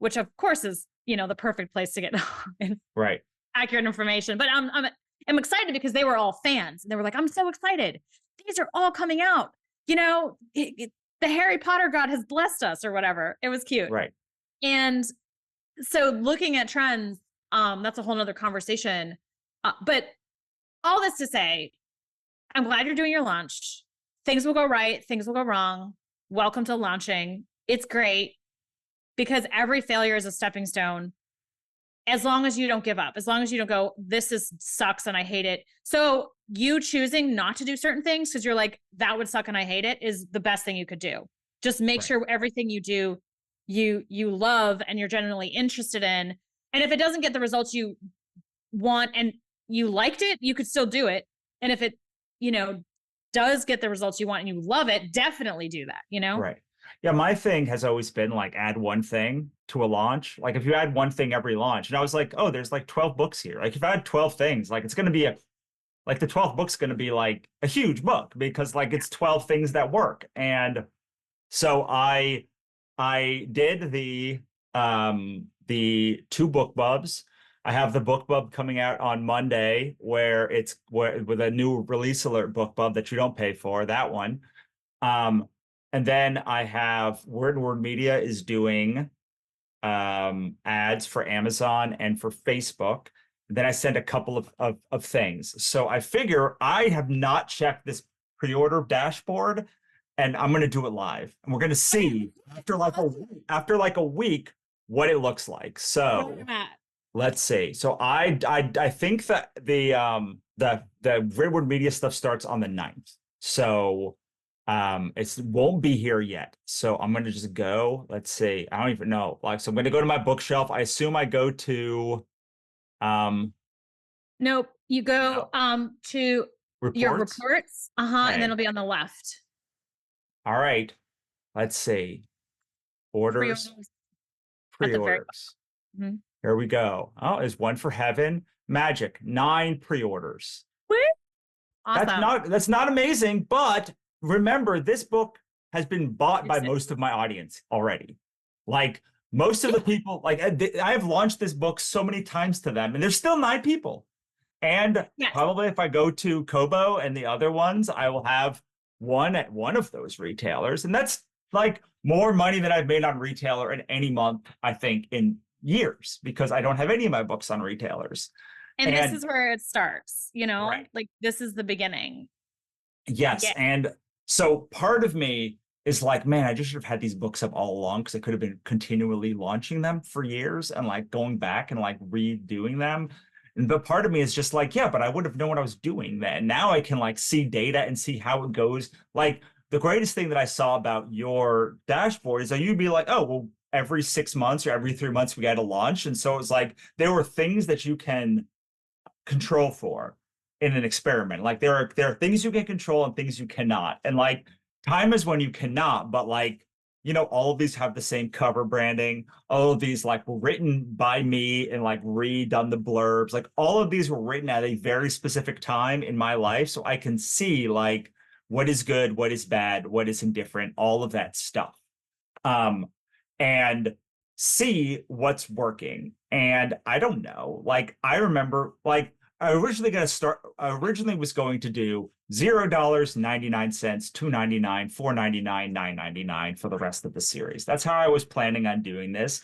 which of course is, you know, the perfect place to get accurate information. But I'm excited because they were all fans. And they were like, I'm so excited. These are all coming out. You know, the Harry Potter God has blessed us or whatever. It was cute. Right. And so looking at trends, that's a whole nother conversation. But all this to say, I'm glad you're doing your launch. Things will go right. Things will go wrong. Welcome to launching. It's great. because every failure is a stepping stone. As long as you don't give up, as long as you don't go, sucks and I hate it. So you choosing not to do certain things because you're like, that would suck and I hate it, is the best thing you could do. Just make sure everything you do, you love and you're genuinely interested in. And if it doesn't get the results you want and you liked it, you could still do it. And if it, does get the results you want and you love it, definitely do that, Right. Yeah, my thing has always been like add one thing to a launch. Like if you add one thing every launch, and I was like, oh, there's like 12 books here. Like if I had 12 things, like it's going to be the 12th book's going to be like a huge book because like it's 12 things that work. And so I did the 2 book bubs. I have the book bub coming out on Monday where with a new release alert book bub that you don't pay for, that one. And then I have Word Media is doing ads for Amazon and for Facebook. And then I send a couple of things. So I figure I have not checked this pre-order dashboard, and I'm going to do it live. And we're going to see after like a week what it looks like. So let's see. So I think that the Word Media stuff starts on the 9th. So it won't be here yet. So I'm going to just go, let's see. I don't even know. Like, so I'm going to go to my bookshelf. I assume I go to, nope. You go, to reports? Your reports. Okay. And then it'll be on the left. All right. Let's see. Orders. Pre-orders. Mm-hmm. Here we go. Oh, there's one for Heaven. Magic. 9 pre-orders. Awesome. That's not amazing, but remember, this book has been bought by most of my audience already. Like most of the people, like I have launched this book so many times to them, and there's still 9 people. And probably if I go to Kobo and the other ones, I will have one at one of those retailers. And that's like more money than I've made on retailer in any month, I think, in years, because I don't have any of my books on retailers. And this is where it starts, right. Like this is the beginning. Yes. Yeah. And so part of me is like, man, I just should have had these books up all along, because I could have been continually launching them for years and like going back and like redoing them. But part of me is just like, yeah, but I would have known what I was doing then. Now I can like see data and see how it goes. Like the greatest thing that I saw about your dashboard is that you'd be like, oh, well, every 6 months or every 3 months we got to launch. And so it's like, there were things that you can control for in an experiment. Like there are things you can control and things you cannot. And like time is when you cannot, but like, all of these have the same cover branding. All of these like were written by me and like redone the blurbs. Like all of these were written at a very specific time in my life. So I can see like what is good, what is bad, what is indifferent, all of that stuff. And see what's working. And I don't know, like, I remember like I originally was going to do $0, 99 cents, $2.99, $4.99, $9.99 for the rest of the series. That's how I was planning on doing this.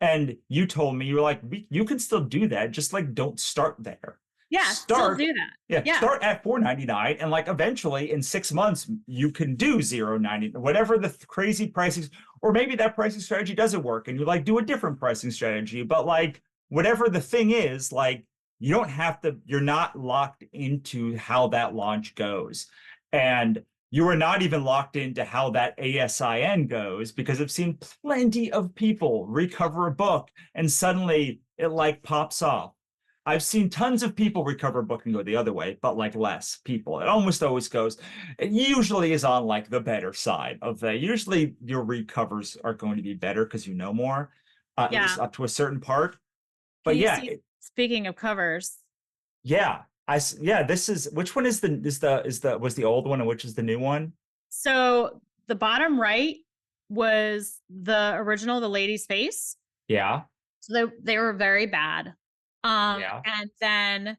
And you told me, you were like, you can still do that. Just like, don't start there. Yeah, still do that. Yeah, start at $4.99, and like eventually in 6 months you can do $0.90, whatever the crazy pricing, or maybe that pricing strategy doesn't work and you like do a different pricing strategy. But like whatever the thing is, like you don't have to, you're not locked into how that launch goes. And you are not even locked into how that ASIN goes, because I've seen plenty of people recover a book and suddenly it like pops off. I've seen tons of people recover a book and go the other way, but like less people. It almost always goes, it usually is on like the better side of usually your recovers are going to be better because you know more, at least up to a certain part. But speaking of covers. Yeah. This is, which one was the old one and which is the new one? So the bottom right was the original, the lady's face. Yeah. So they were very bad. And then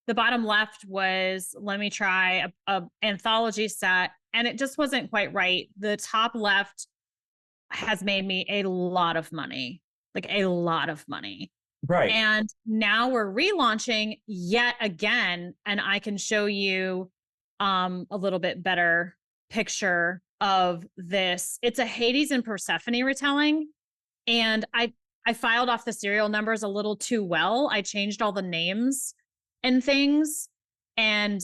the bottom left was, let me try a anthology set, and it just wasn't quite right. The top left has made me a lot of money, like a lot of money. Right. And now we're relaunching yet again, and I can show you a little bit better picture of this. It's a Hades and Persephone retelling. And I filed off the serial numbers a little too well. I changed all the names and things. And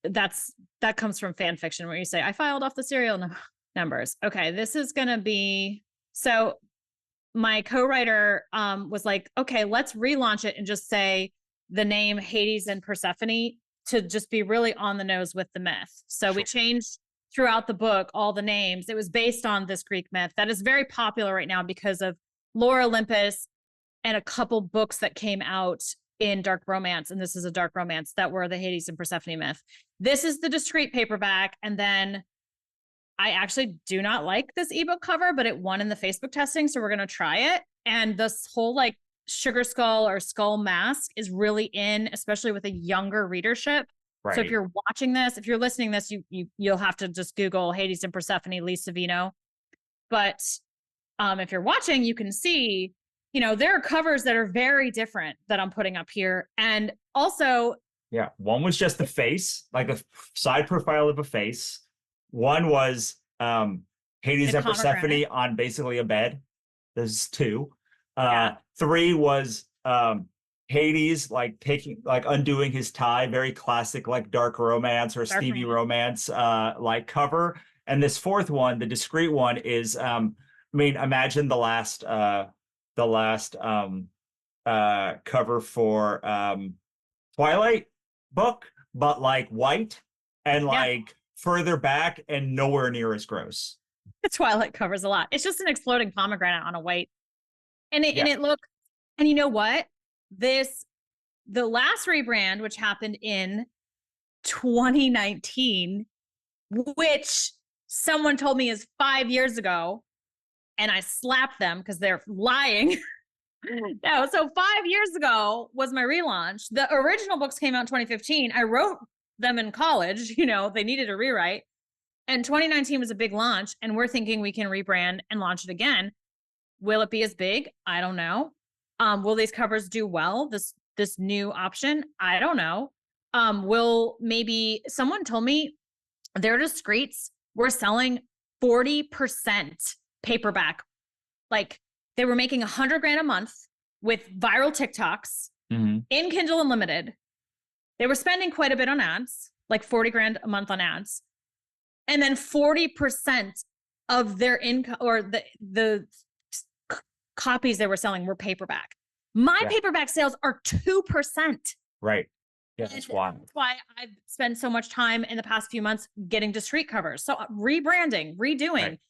that comes from fan fiction where you say, I filed off the serial numbers. Okay, this is going to be, so my co-writer was like, okay, let's relaunch it and just say the name Hades and Persephone to just be really on the nose with the myth. So we changed throughout the book all the names. It was based on this Greek myth that is very popular right now because of Lore Olympus and a couple books that came out in dark romance. And this is a dark romance that were the Hades and Persephone myth. This is the discrete paperback. And then I actually do not like this ebook cover, but it won in the Facebook testing. So we're going to try it. And this whole like sugar skull or skull mask is really in, especially with a younger readership. Right. So if you're watching this, if you're listening to this, you'll have to just Google Hades and Persephone, Lee Savino. But if you're watching, you can see, there are covers that are very different that I'm putting up here. And also, yeah, one was just the face, like a side profile of a face. One was Hades and Persephone on basically a bed. There's two. 3 was Hades undoing his tie, very classic like dark romance or Stevie romance like cover. And this 4th one, the discreet one, is imagine the last cover for Twilight book, but like white and like further back and nowhere near as gross. The Twilight covers a lot. It's just an exploding pomegranate on a white. And it looked, and you know what? The last rebrand, which happened in 2019, which someone told me is 5 years ago, and I slapped them because they're lying. No, so 5 years ago was my relaunch. The original books came out in 2015. I wrote them in college, they needed a rewrite. And 2019 was a big launch, and we're thinking we can rebrand and launch it again. Will it be as big? I don't know. Will these covers do well? This new option? I don't know. Will maybe someone told me their discreets were selling 40% paperback. Like they were making $100,000 a month with viral TikToks in Kindle Unlimited. They were spending quite a bit on ads, like $40,000 a month on ads. And then 40% of their income or the copies they were selling were paperback. My paperback sales are 2%. Right. Yeah, that's wild. That's why I've spent so much time in the past few months getting discrete covers. So rebranding, redoing. Right.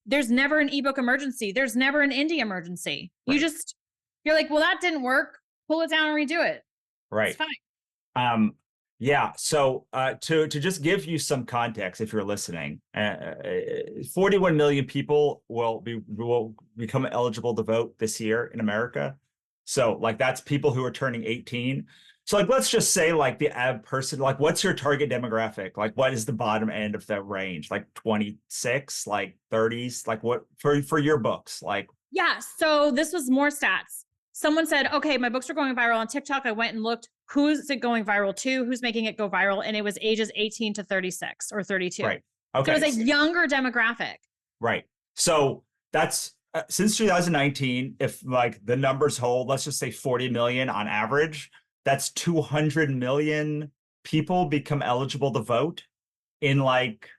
There's never an ebook emergency. There's never an indie emergency. Right. You're like, well, that didn't work. Pull it down and redo it. Right. It's fine. Yeah. So to just give you some context, if you're listening, 41 million people will become eligible to vote this year in America. So like that's people who are turning 18. So like let's just say like the ab person, like what's your target demographic? Like what is the bottom end of that range? Like 26, like 30s, like what for your books? Like yeah. So this was more stats. Someone said, okay, my books are going viral on TikTok. I went and looked, who's it going viral to? Who's making it go viral? And it was ages 18 to 36 or 32. Right. Okay. So it was a younger demographic. Right. So that's since 2019, if like the numbers hold, let's just say 40 million on average, that's 200 million people become eligible to vote in like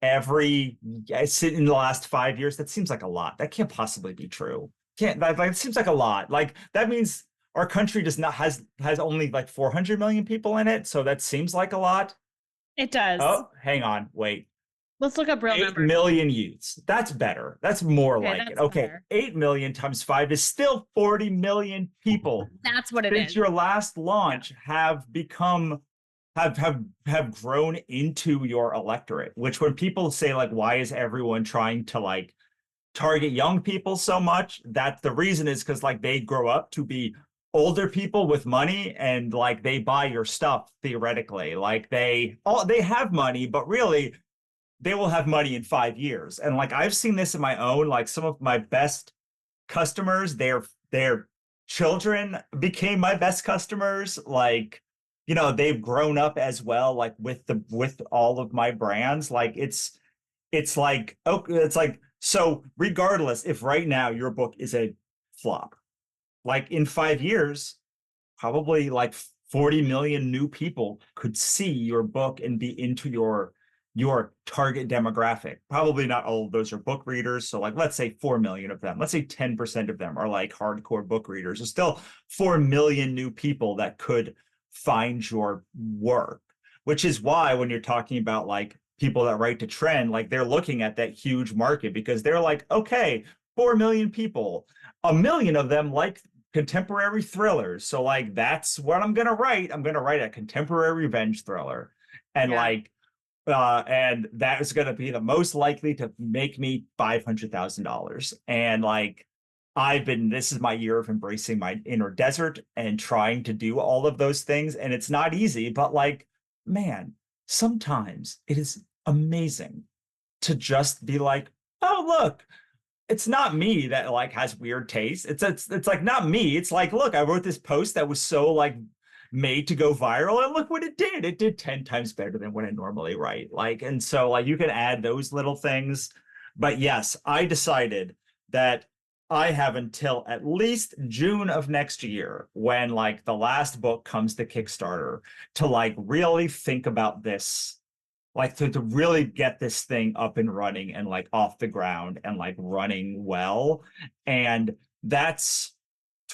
every in the last 5 years. That seems like a lot. That can't possibly be true. It seems like a lot. Like that means our country has only like 400 million people in it. So that seems like a lot. It does. Oh, hang on. Wait. Let's look up real numbers. 8 million youths. That's better. That's more like it. Okay. Better. 8 million times 5 is still 40 million people. That's what it is. Since your last launch have become have grown into your electorate, which when people say like, why is everyone trying to like target young people so much? That the reason is because like they grow up to be older people with money and like they buy your stuff theoretically. Like they have money, but really they will have money in 5 years. And like I've seen this in my own, like some of my best customers, their children became my best customers. Like, they've grown up as well, like with all of my brands. Like it's like So regardless, if right now your book is a flop, like in 5 years, probably like 40 million new people could see your book and be into your target demographic. Probably not all of those are book readers. So like, let's say 4 million of them, let's say 10% of them are like hardcore book readers. There's still 4 million new people that could find your work, which is why when you're talking about like people that write to trend, like they're looking at that huge market because they're like, okay, 4 million people, a million of them like contemporary thrillers. So like, that's what I'm going to write. I'm going to write a contemporary revenge thriller. And like, and that is going to be the most likely to make me $500,000. And like, this is my year of embracing my inner desert and trying to do all of those things. And it's not easy, but like, man, sometimes it is amazing to just be like, oh, look, it's not me that like has weird taste. It's like not me. It's like, look, I wrote this post that was so like made to go viral and look what it did. It did 10 times better than what I normally write. Like, and so like you can add those little things. But yes, I decided that I have until at least June of next year when like the last book comes to Kickstarter to like really think about this, like to really get this thing up and running and like off the ground and like running well. And that's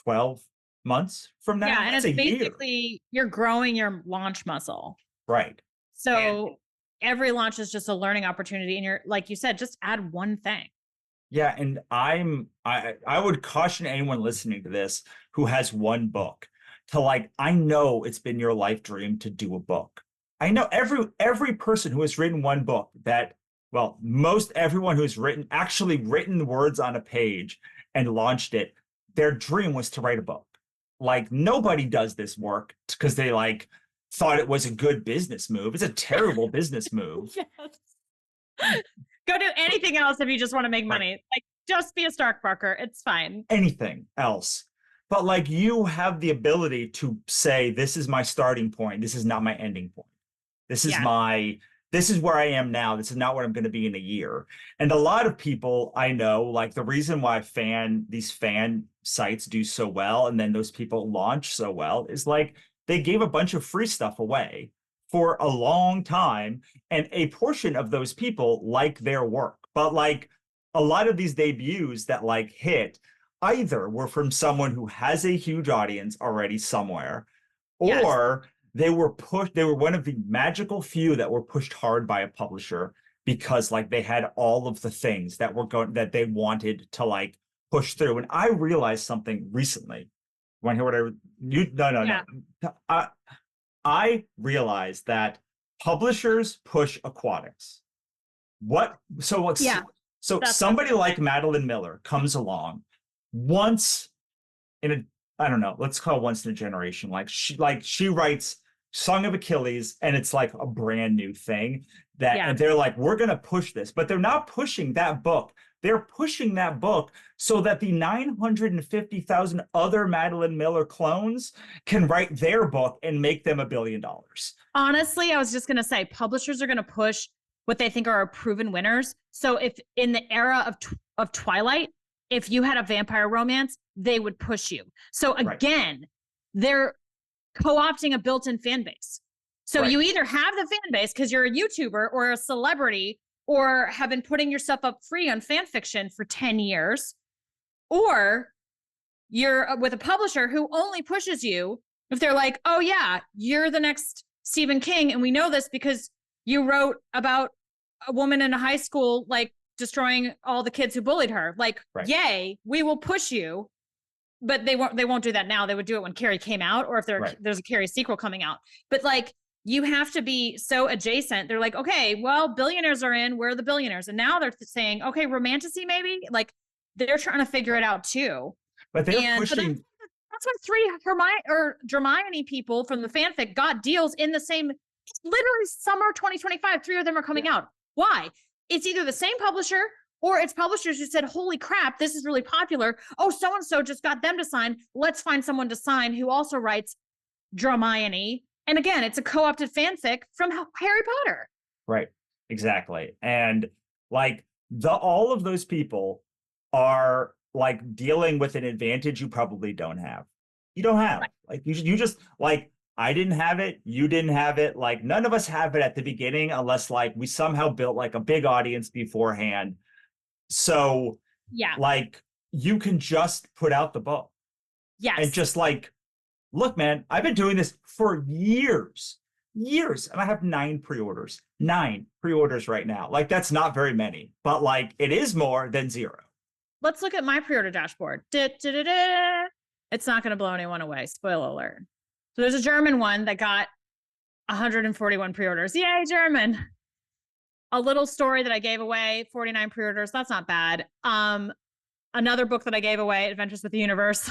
12 months from now. Yeah, and That's it's a year. basically you're growing your launch muscle. Right. So every launch is just a learning opportunity. And you're, like you said, just add one thing. Yeah. And I would caution anyone listening to this who has one book to like, I know it's been your life dream to do a book. I know every person who has written one book that, well, most everyone who's actually written words on a page and launched it, their dream was to write a book. Like nobody does this work because they like thought it was a good business move. It's a terrible business move. Yes. Go do anything else if you just want to make money. Right. Like just be a stockbroker. It's fine. Anything else. But like you have the ability to say, this is my starting point. This is not my ending point. This is this is where I am now. This is not where I'm going to be in a year. And a lot of people I know, like the reason why these fan sites do so well and then those people launch so well is like they gave a bunch of free stuff away for a long time. And a portion of those people like their work. But like a lot of these debuts that like hit either were from someone who has a huge audience already somewhere, or they were one of the magical few that were pushed hard by a publisher because like they had all of the things that they wanted to like push through. And I realized something recently. Want to hear no. I realized that publishers push aquatics. So somebody like Madeline Miller comes along once in a, I don't know, let's call it once in a generation. Like she writes Song of Achilles and it's like a brand new thing and they're like, we're going to push this, but they're not pushing that book. They're pushing that book so that the 950,000 other Madeline Miller clones can write their book and make them $1 billion. Honestly, I was just going to say publishers are going to push what they think are proven winners. So if in the era of Twilight, if you had a vampire romance, they would push you. So again, they're co-opting a built-in fan base. So you either have the fan base because you're a YouTuber or a celebrity or have been putting yourself up free on fan fiction for 10 years, or you're with a publisher who only pushes you if they're like, oh yeah, you're the next Stephen King. And we know this because you wrote about a woman in a high school, like destroying all the kids who bullied her. Like, yay, we will push you. But they won't do that now. They would do it when Carrie came out, or if there's a Carrie sequel coming out. But like, you have to be so adjacent. They're like, okay, well, billionaires are in. We're the billionaires. And now they're saying, okay, romantasy maybe. Like they're trying to figure it out too. But they're pushing. That's why 3 Hermione people from the fanfic got deals in the same, literally summer 2025. 3 of them are coming out. Why? It's either the same publisher or it's publishers who said, holy crap, this is really popular. Oh, so-and-so just got them to sign. Let's find someone to sign who also writes Hermione. And again, it's a co-opted fanfic from Harry Potter. Right. Exactly. And like all of those people are like dealing with an advantage you probably don't have. You don't have like you just like I didn't have it, you didn't have it, like none of us have it at the beginning unless like we somehow built like a big audience beforehand. So Yeah. like you can just put out the book and Yes. just like, look, man, I've been doing this for years, and I have 9 pre-orders right now. Like that's not very many, but like it is more than 0. Let's look at my pre-order dashboard. It's not going to blow anyone away. Spoiler alert. So there's a German one that got 141 pre-orders. Yay, German. A little story that I gave away, 49 pre-orders. That's not bad. Another book that I gave away, Adventures with the Universe.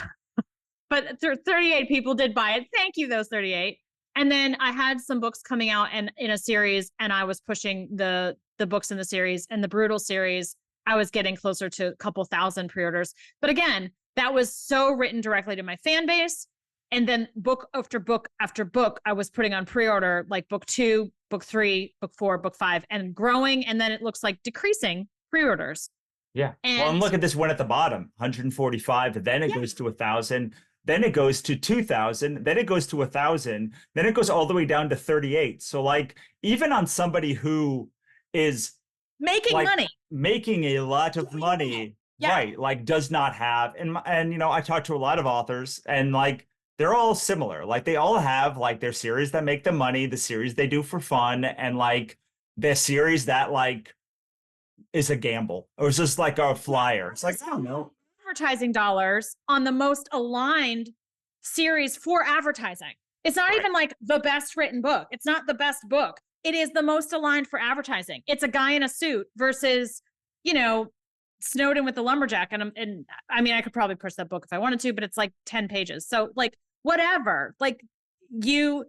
But 38 people did buy it. Thank you, those 38. And then I had some books coming out and in a series, and I was pushing the books in the series, and the Brutal series, I was getting closer to a couple thousand pre-orders. But again, that was so written directly to my fan base. And then book after book after book, I was putting on pre-order, like book 2, book 3, book 4, book 5, and growing. And then it looks like decreasing pre-orders. Yeah. And look at this one at the bottom, 145. Then it goes to 1,000. Then it goes to 2,000. Then it goes to 1,000. Then it goes all the way down to 38. So like, even on somebody who is making money, making a lot of money, right? Like does not have, and you know, I talked to a lot of authors, and like, they're all similar. Like they all have like their series that make them money, the series they do for fun, and like the series that like is a gamble or is just like a flyer. It's like, I don't know. Advertising dollars on the most aligned series for advertising. It's not even like the best written book. It's not the best book. It is the most aligned for advertising. It's a guy in a suit versus, you know, Snowden with the lumberjack. And I mean, I could probably push that book if I wanted to, but it's like 10 pages. So like, whatever, like we're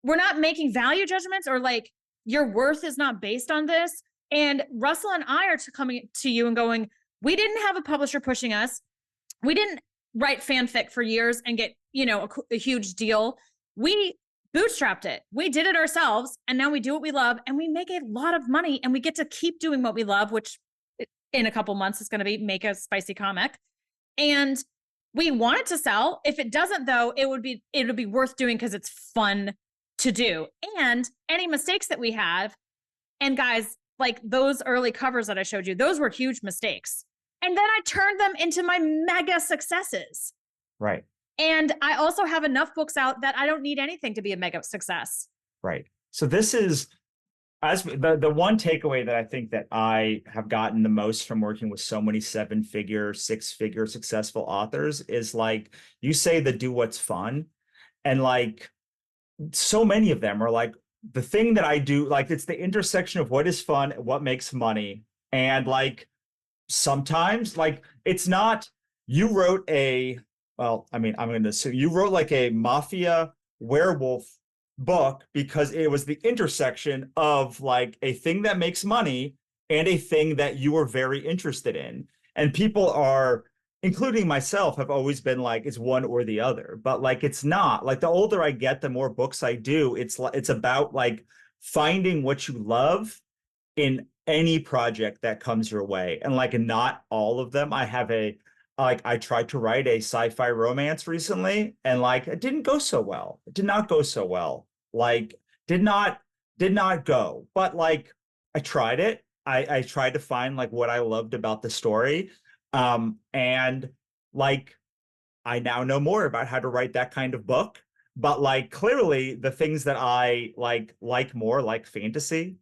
not making value judgments, or like your worth is not based on this. And Russell and I are coming to you and going, we didn't have a publisher pushing us. We didn't write fanfic for years and get, you know, a huge deal. We bootstrapped it. We did it ourselves. And now we do what we love, and we make a lot of money, and we get to keep doing what we love, which in a couple months is going to be make a spicy comic. And we want it to sell. If it doesn't, though, it would be worth doing because it's fun to do. And any mistakes that we have, and guys, like those early covers that I showed you, those were huge mistakes. And then I turned them into my mega successes. Right. And I also have enough books out that I don't need anything to be a mega success. Right. So this is, as the one takeaway that I think that I have gotten the most from working with so many 7-figure, 6-figure successful authors is like, you say the do what's fun. And like, so many of them are like, the thing that I do, like, it's the intersection of what is fun, what makes money. And like, sometimes like, it's not, you wrote you wrote like a mafia werewolf book because it was the intersection of like a thing that makes money and a thing that you are very interested in. And people are, including myself, have always been like, it's one or the other, but like, it's not. Like the older I get, the more books I do. It's about like finding what you love in any project that comes your way. And like, not all of them. I tried to write a sci-fi romance recently, and like, it didn't go so well. It did not go so well. Like, did not go. But like, I tried it. I tried to find like what I loved about the story. And like, I now know more about how to write that kind of book. But like, clearly the things that I like more, like fantasy,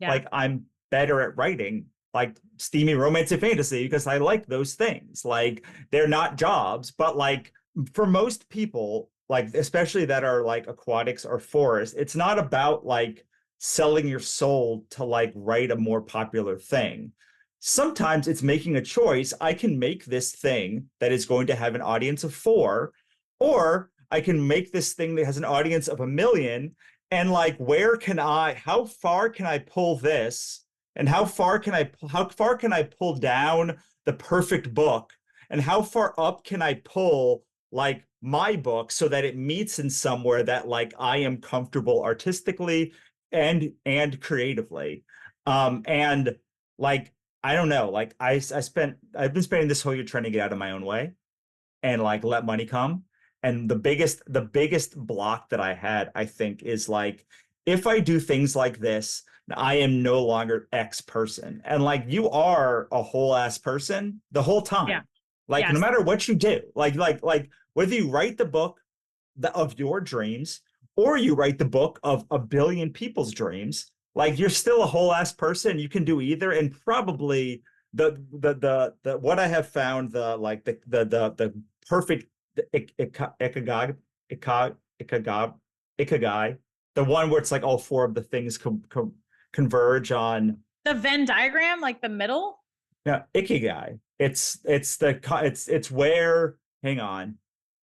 like I'm better at writing like steamy romance and fantasy because I like those things. Like, they're not jobs, but like for most people, like especially that are like aquatics or forest, it's not about like selling your soul to like write a more popular thing. Sometimes it's making a choice. I can make this thing that is going to have an audience of 4, or I can make this thing that has an audience of 1 million. And like, how far can I pull this? And how far can I pull down the perfect book? And how far up can I pull like my book so that it meets in somewhere that like I am comfortable artistically and creatively? And like, I don't know. Like I've been spending this whole year trying to get out of my own way and like let money come. And the biggest block that I had, I think, is like, if I do things like this, I am no longer X person. And like, you are a whole ass person the whole Yeah. time. Like, no Yes. matter what you do, like whether you write the book of your dreams or you write the book of a billion people's dreams, like you're still a whole ass person. You can do either. And probably the what I have found, the perfect ikigai, ikigai, the one where it's like all four of the things converge on. The Venn diagram, like the middle. Yeah, ikigai. It's where, hang on.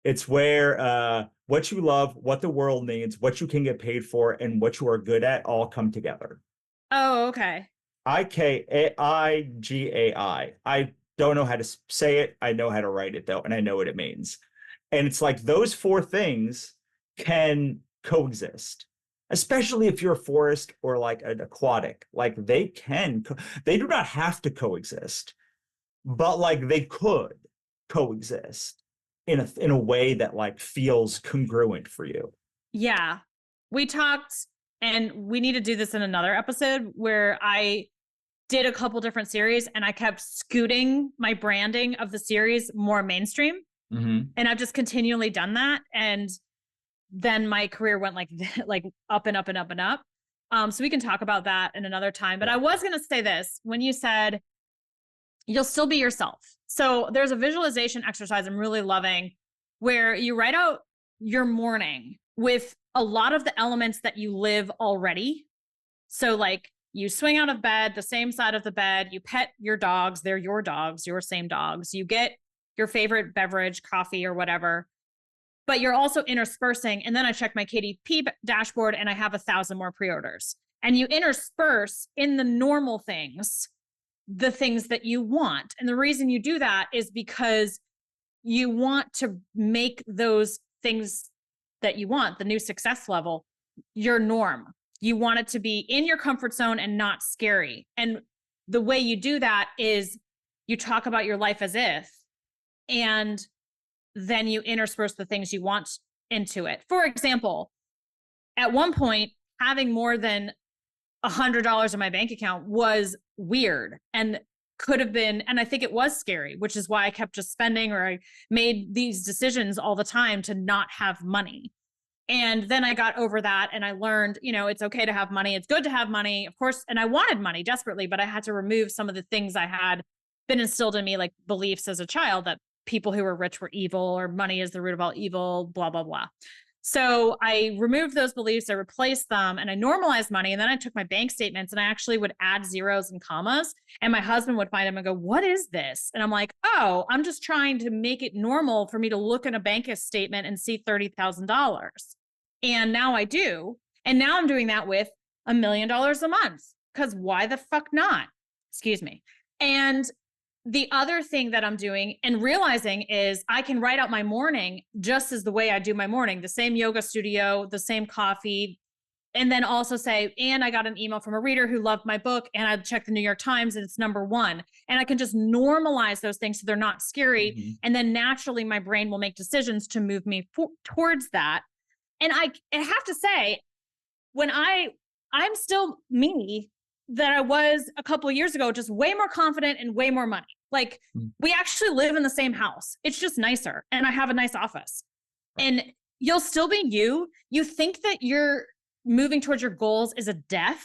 It's where what you love, what the world needs, what you can get paid for, and what you are good at all come together. Oh, okay. Ikigai. I don't know how to say it. I know how to write it though, and I know what it means. And it's like those four things can coexist, especially if you're a forest or like an aquatic. Like they do not have to coexist, but like they could coexist in a way that like feels congruent for you. Yeah. We talked, and we need to do this in another episode, where I did a couple different series and I kept scooting my branding of the series more mainstream. Mm-hmm. And I've just continually done that. And then my career went like up and up and up and up. So we can talk about that in another time. But I was going to say this when you said you'll still be yourself. So there's a visualization exercise I'm really loving where you write out your morning with a lot of the elements that you live already. So like you swing out of bed, the same side of the bed, you pet your dogs, they're your dogs, your same dogs. You get your favorite beverage, coffee or whatever, but you're also interspersing. And then I check my KDP dashboard and I have 1,000 more pre-orders. And you intersperse in the normal things, the things that you want. And the reason you do that is because you want to make those things that you want, the new success level, your norm. You want it to be in your comfort zone and not scary. And the way you do that is you talk about your life as if, and then you intersperse the things you want into it. For example, at one point, having more than $100 in my bank account was weird and could have been, and I think it was scary, which is why I kept just spending, or I made these decisions all the time to not have money. And then I got over that and I learned, it's okay to have money. It's good to have money, of course. And I wanted money desperately, but I had to remove some of the things I had been instilled in me, like beliefs as a child that people who were rich were evil, or money is the root of all evil, blah, blah, blah. So I removed those beliefs, I replaced them, and I normalized money. And then I took my bank statements and I actually would add zeros and commas, and my husband would find them and go, "What is this?" And I'm like, "Oh, I'm just trying to make it normal for me to look in a bank statement and see $30,000. And now I do. And now I'm doing that with $1 million a month, because why the fuck not? Excuse me. And the other thing that I'm doing and realizing is I can write out my morning just as the way I do my morning, the same yoga studio, the same coffee, and then also say, and I got an email from a reader who loved my book, and I checked the New York Times and it's #1. And I can just normalize those things so they're not scary. Mm-hmm. And then naturally my brain will make decisions to move me towards that. And I have to say, when I'm still me that I was a couple of years ago, just way more confident and way more money. Like we actually live in the same house. It's just nicer. And I have a nice office. And you'll still be you. You think that you're moving towards your goals is a death.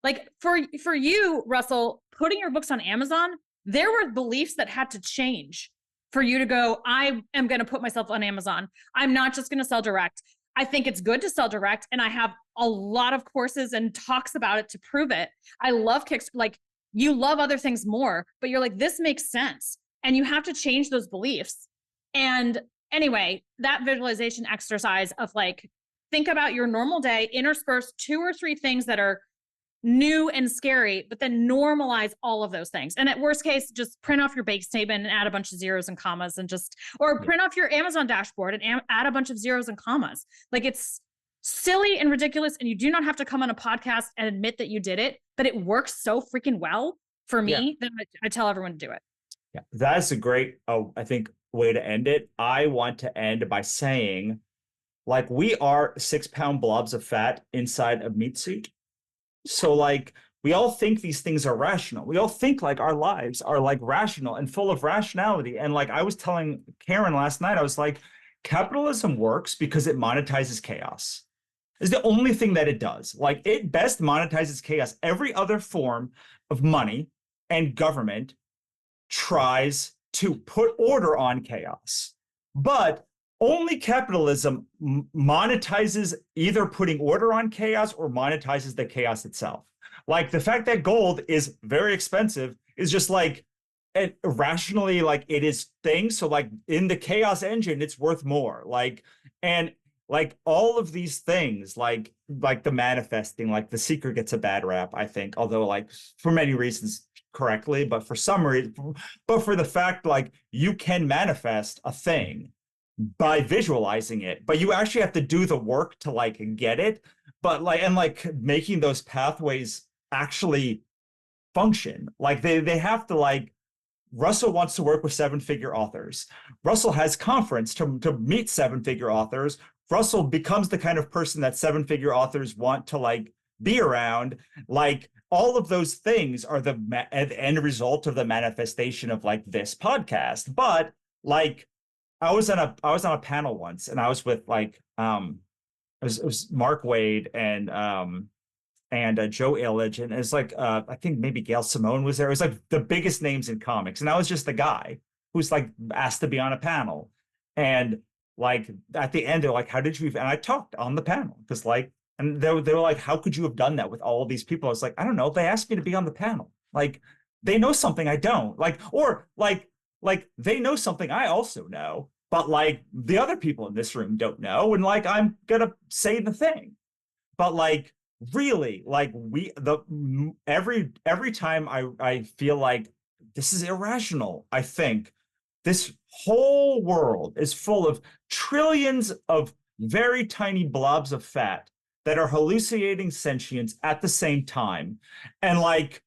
Like for you, Russell, putting your books on Amazon, there were beliefs that had to change for you to go, I am going to put myself on Amazon. I'm not just going to sell direct. I think it's good to sell direct. And I have a lot of courses and talks about it to prove it. I love like you love other things more, but you're like, this makes sense. And you have to change those beliefs. And anyway, that visualization exercise of like, think about your normal day, intersperse 2 or 3 things that are new and scary, but then normalize all of those things. And at worst case, just print off your bank statement and add a bunch of zeros and commas and print off your Amazon dashboard and add a bunch of zeros and commas. Like it's silly and ridiculous. And you do not have to come on a podcast and admit that you did it, but it works so freaking well for me, then I tell everyone to do it. Yeah, that's a great, I think, way to end it. I want to end by saying, like, we are 6-pound blobs of fat inside a meat suit. So, like, we all think these things are rational. We all think like our lives are like rational and full of rationality. And like I was telling Karen last night, I was like, capitalism works because it monetizes chaos. It's the only thing that it does. Like, it best monetizes chaos. Every other form of money and government tries to put order on chaos. But only capitalism monetizes either putting order on chaos or monetizes the chaos itself. Like, the fact that gold is very expensive is just like irrationally, like, it is things. So like in the chaos engine, it's worth more. Like, and like all of these things, like the manifesting, like The Secret gets a bad rap, I think, although like for many reasons correctly, but for some reason, but for the fact like you can manifest a thing by visualizing it, but you actually have to do the work to like get it. But like, and like making those pathways actually function, like they have to, like, Russell wants to work with 7-figure authors. Russell has conference to meet 7-figure authors. Russell becomes the kind of person that 7-figure authors want to like be around. Like, all of those things are the end result of the manifestation of like this podcast. But like, I was on a panel once, and I was with like it was Mark Wade and Joe Illidge, and it's like I think maybe Gail Simone was there. It was like the biggest names in comics, and I was just the guy who's like asked to be on a panel. And like at the end, they're like, "How did you?" And I talked on the panel because like, and they were like, "How could you have done that with all of these people?" I was like, "I don't know. They asked me to be on the panel. Like, they know something I don't. Like, or like they know something I also know, but like the other people in this room don't know. And like, I'm gonna say the thing, but like." Really, like every time I feel like this is irrational, I think this whole world is full of trillions of very tiny blobs of fat that are hallucinating sentience at the same time. And like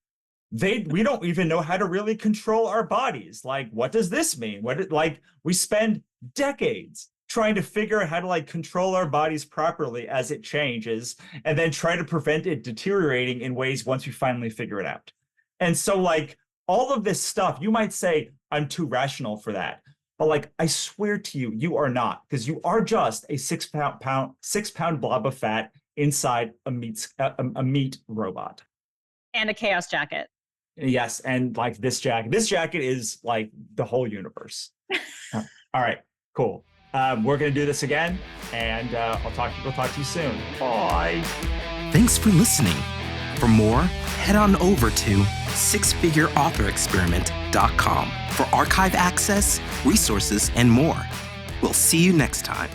we don't even know how to really control our bodies. Like, what does this mean? Like, we spend decades trying to figure out how to like control our bodies properly as it changes, and then try to prevent it deteriorating in ways once we finally figure it out. And so like all of this stuff, you might say, I'm too rational for that. But like, I swear to you, you are not, because you are just a 6-pound blob of fat inside a meat robot. And a chaos jacket. Yes. And like this jacket is like the whole universe. All right, cool. We're going to do this again, and we'll talk to you soon. Bye. Thanks for listening. For more, head on over to sixfigureauthorexperiment.com for archive access, resources, and more. We'll see you next time.